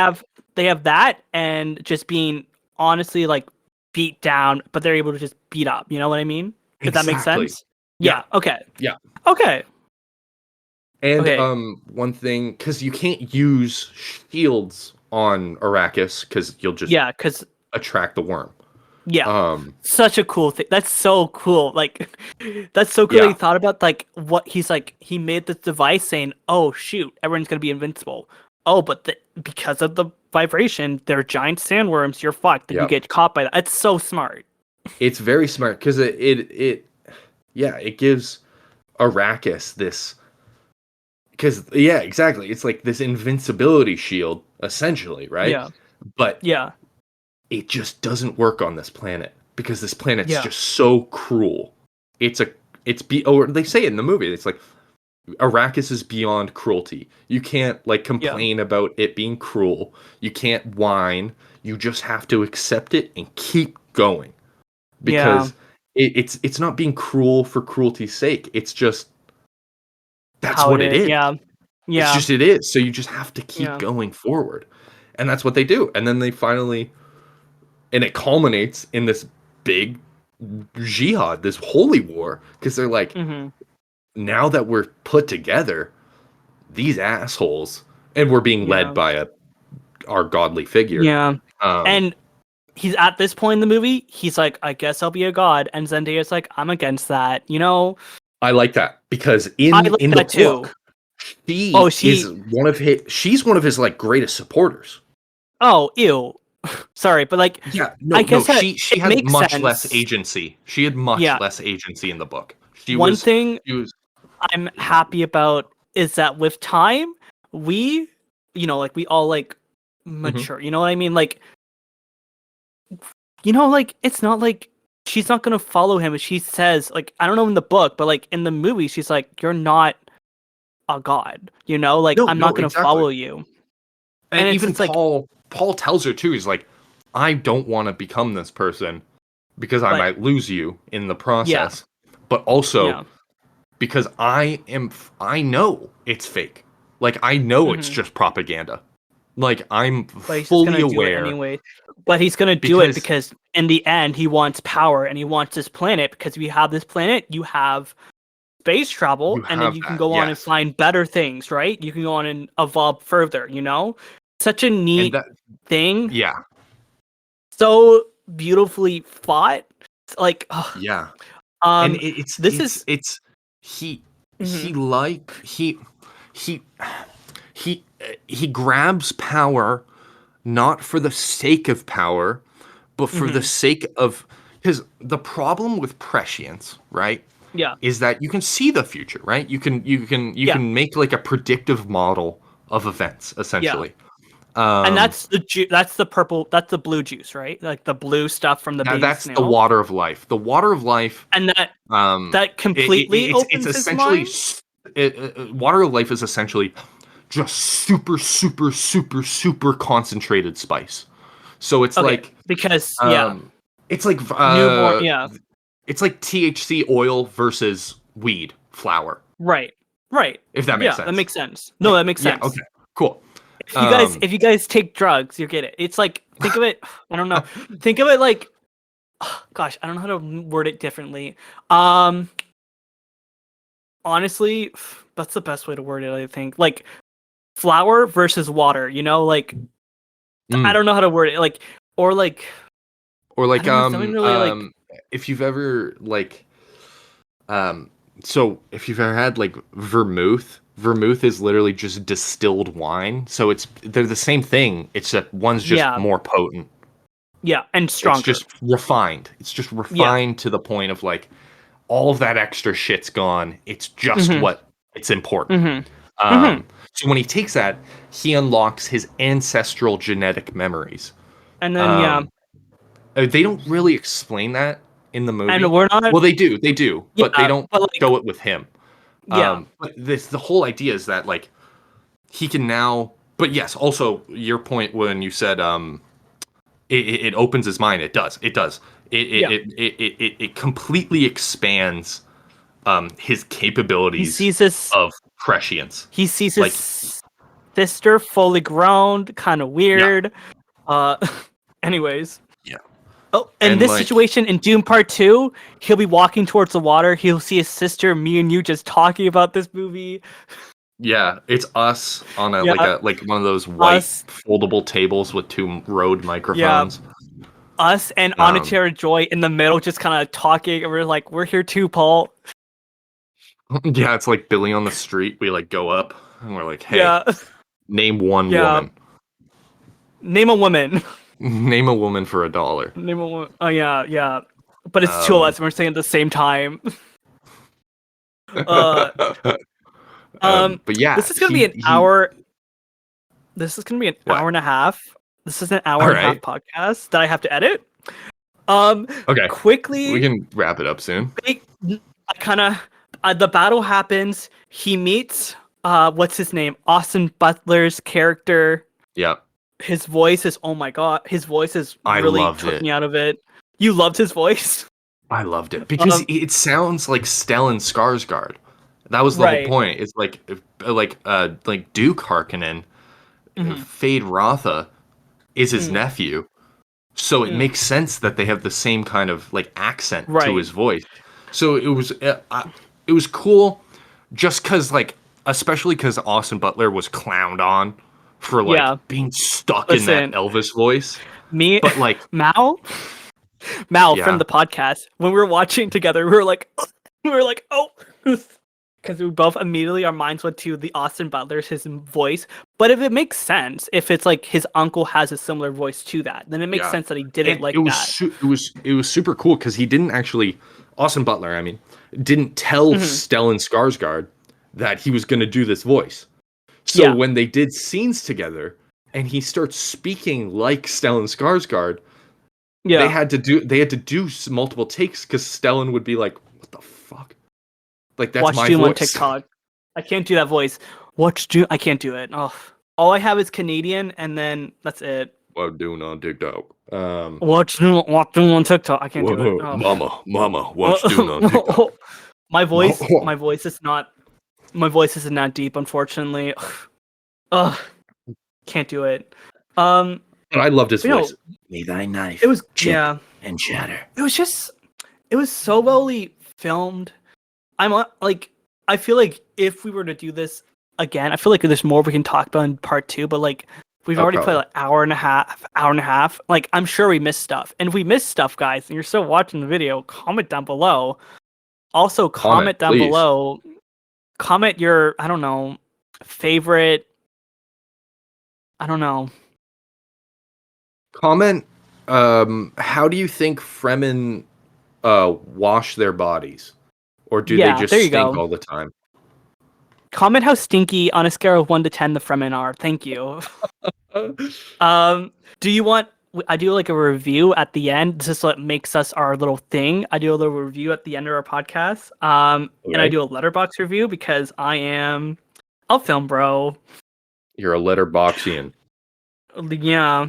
They have that, and just being honestly like beat down, but they're able to just beat up. You know what I mean? Does that make sense? Yeah. Okay. Yeah. Okay. And one thing, because you can't use shields on Arrakis, because you'll just attract the worm. Such a cool thing. That's so cool. Like, that's so cool. He thought about like what he's like. He made this device saying, "Oh shoot, everyone's gonna be invincible." Oh, but because of the vibration, they're giant sandworms. You're fucked. You get caught by that. It's so smart. It's very smart because it gives Arrakis this. Because exactly. It's like this invincibility shield, essentially, right? Yeah. But it just doesn't work on this planet because this planet's just so cruel. They say it in the movie. It's like Arrakis is beyond cruelty. You can't like complain about it being cruel. You can't whine. You just have to accept it and keep going. Because it's not being cruel for cruelty's sake. It's just that's what it is. Yeah. it is. So you just have to keep going forward. And that's what they do. And then they finally, and it culminates in this big jihad, this holy war, because they're like, now that we're put together, these assholes, and we're being led by our godly figure. Yeah. And he's at this point in the movie, he's like, I guess I'll be a god. And Zendaya's like, I'm against that, you know? I like that because in the book, she's one of his like greatest supporters. Oh, ew. Sorry, but like, I guess she had much less agency. She had much less agency in the book. I'm happy about is that with time, we all like mature. You know what I mean? Like, like it's not like she's not gonna follow him if she says, like, I don't know in the book, but like in the movie, she's like, you're not a god. Like I'm not gonna follow you. And even Paul tells her too. He's like, I don't want to become this person because I might lose you in the process. But also because I know it's fake. Like I know it's just propaganda. Like I'm fully aware. Anyway. But he's gonna do it because in the end he wants power and he wants this planet, because if you have this planet, you have space travel, and then you can go on and find better things, right? You can go on and evolve further, Such a neat thing. Yeah. So beautifully fought. Like, yeah. And he grabs power not for the sake of power, but for the sake of, because the problem with prescience, right? Yeah. Is that you can see the future, right? You can make like a predictive model of events, essentially. And that's the blue juice, right? Like the blue stuff from the baby that's snail. The water of life. The water of life. And that completely opens his mind? Water of life is essentially just super, super, super, super concentrated spice. So it's like, because it's like newborn, it's like THC oil versus weed flower. Right. If that makes sense. Yeah, that makes sense. No, that makes sense. Okay, cool. If you guys take drugs, you get it. It's like, think of it. I don't know. Think of it like, gosh, I don't know how to word it differently. Honestly, that's the best way to word it, I think. Like flour versus water. Like I don't know how to word it. Like if you've ever so if you've ever had like vermouth is literally just distilled wine. So they're the same thing. It's that one's just more potent. Yeah, and stronger. It's just refined. To the point of like all of that extra shit's gone. It's just what it's important. So when he takes that, he unlocks his ancestral genetic memories. And then they don't really explain that in the movie. And we're not. Well, they do, but they don't go it with him. But the whole idea is that like he can now. But yes, also your point when you said it opens his mind. It does. It completely expands his capabilities. He sees this of prescience. He sees his sister fully grown, kind of weird. Anyways. Yeah. Oh, and this situation in Dune Part 2, he'll be walking towards the water. He'll see his sister, me and you, just talking about this movie. Yeah, it's us on like one of those white foldable tables with two Rode microphones. Yeah. Us and Anichara Joy in the middle, just kind of talking, and we're like, "We're here too, Paul." Yeah, it's like Billy on the Street. We like go up and we're like, "Hey, name one woman. Name a woman. Name a woman for $1. Name a woman. Oh yeah. But it's two of us, and we're saying at the same time. But yeah, this is gonna be an hour. This is gonna be an hour and a half. This is an hour and a half podcast that I have to edit. Okay. Quickly, we can wrap it up soon. The battle happens. He meets what's his name? Austin Butler's character. Yeah. His voice is, oh my god, his voice is really took me out of it. You loved his voice? I loved it because it sounds like Stellan Skarsgård. That was the whole point. It's like Duke Harkonnen, Fade Rotha is his nephew, so it makes sense that they have the same kind of like accent to his voice. So it was cool, just because especially because Austin Butler was clowned on for being stuck in that Elvis voice. But Mal from the podcast, when we were watching together, we were like, oh, because we both immediately, our minds went to the Austin Butler's his voice. But if it makes sense, if it's like his uncle has a similar voice to that, then it makes sense that he did it that. It was super cool because he didn't actually, Austin Butler, I mean, didn't tell Stellan Skarsgård that he was going to do this voice. So when they did scenes together and he starts speaking like Stellan Skarsgård, they had to do multiple takes because Stellan would be like, "What the fuck?" Like that's my Dune voice. On TikTok. I can't do that voice. Watch Dune. I can't do it. Oh, all I have is Canadian, and then that's it. What Dune on TikTok? Watch Dune on TikTok. I can't do it. Oh. Mama, watch Dune on TikTok. My voice isn't that deep, unfortunately. Ugh, can't do it. But I loved his voice. May thy knife. It was chip and shatter. It was so well filmed. I feel like if we were to do this again, I feel like there's more we can talk about in part 2. But we've already played hour and a half. Like I'm sure we missed stuff, and if we missed stuff, guys, and you're still watching the video, comment down below. Also, comment down below. Comment your favorite. I don't know. Comment. How do you think Fremen wash their bodies? Or do they just stink all the time? Comment how stinky on a scale of 1 to 10 the Fremen are. Thank you. Do you want... I do a review at the end. This is what makes us our little thing. I do a little review at the end of our podcast. And I do a letterbox review because I'll film bro. You're a letterboxian. Yeah.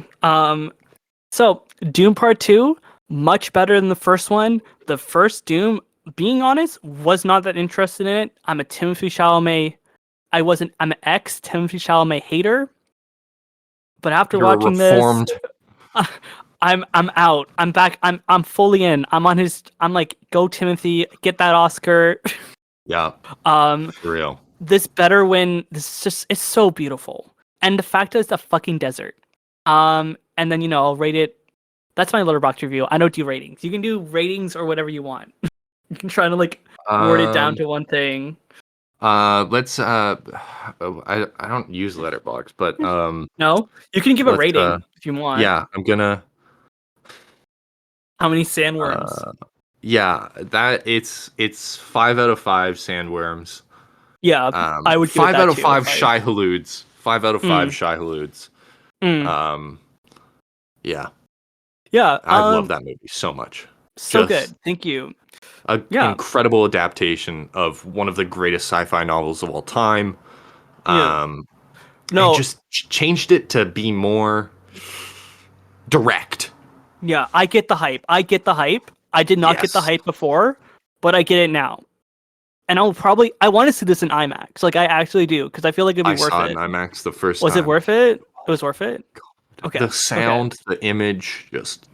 So Doom Part 2, much better than the first one. The first Doom, being honest, was not that interested in it. I'm a Timothée Chalamet. I'm an ex-Timothée Chalamet hater. But after watching this, I'm out. I'm back. I'm fully in. I'm like, go Timothy, get that Oscar. Yeah. For real. This better win. It's so beautiful. And the fact that it's a fucking desert. And then I'll rate it. That's my letterbox review. I don't do ratings. You can do ratings or whatever you want. You can try to word it down to one thing. Let's I don't use letterbox, but no, you can give a rating if you want. Yeah, I'm gonna. How many sandworms? Yeah, that it's 5 out of 5 sandworms. Yeah, I would give 5 out of 5 too, shy haloods. 5 out of 5 shy haloods. Yeah. Yeah, I love that movie so much. So good. Thank you. Incredible adaptation of one of the greatest sci-fi novels of all time. No, just changed it to be more direct. Yeah, I get the hype. I did not get the hype before, but I get it now. And I want to see this in IMAX. I actually do, because I feel like it'd be worth it. I saw it in IMAX the first time. Was it worth it? It was worth it? Okay. The sound, the image, just...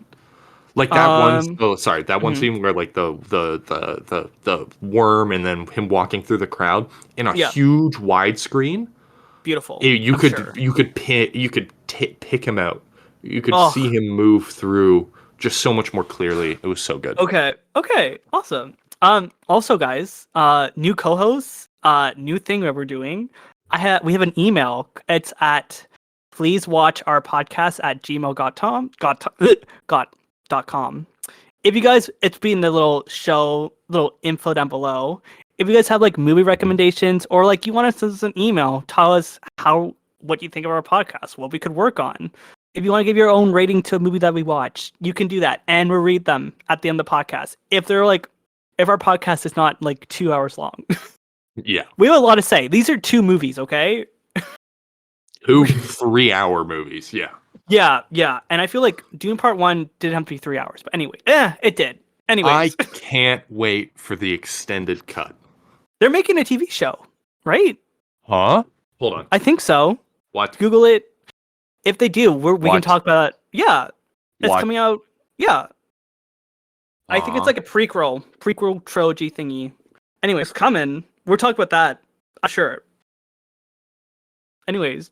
that one. Oh, sorry. That one scene where the worm and then him walking through the crowd in a huge widescreen. Beautiful. You could pick him out. You could see him move through just so much more clearly. It was so good. Okay. Awesome. Also, guys, new co-hosts, new thing that we're doing. We have an email. It's at pleasewatchourpodcast@gmail.com. If you guys, it's been the little info down below. If you guys have movie recommendations or you want to send us an email, tell us what you think of our podcast, what we could work on. If you want to give your own rating to a movie that we watched, you can do that, and we'll read them at the end of the podcast. If our podcast is not 2 hours long, yeah, we have a lot to say. These are 2 movies, okay? 2 3-hour movies, yeah. Yeah, and I feel like Dune Part 1 didn't have to be 3 hours, but anyway, it did. Anyways. I can't wait for the extended cut. They're making a TV show, right? Huh? Hold on. I think so. What? Google it. If they do, we can talk about it. Yeah. It's What? coming out. Yeah. I think it's like a prequel trilogy thingy. Anyway, it's coming. We're talking about that. Sure. Anyways,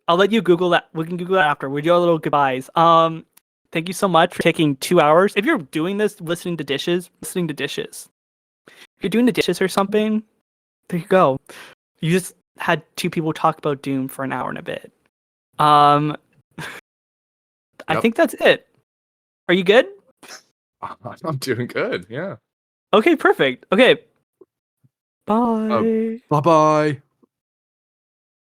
I'll let you Google that. We can Google that after. We do our little goodbyes. Thank you so much for taking 2 hours. If you're doing this, listening to dishes. If you're doing the dishes or something, there you go. You just had two people talk about Doom for an hour and a bit. I think that's it. Are you good? I'm doing good. Yeah. Okay, perfect. Okay. Bye. Bye-bye.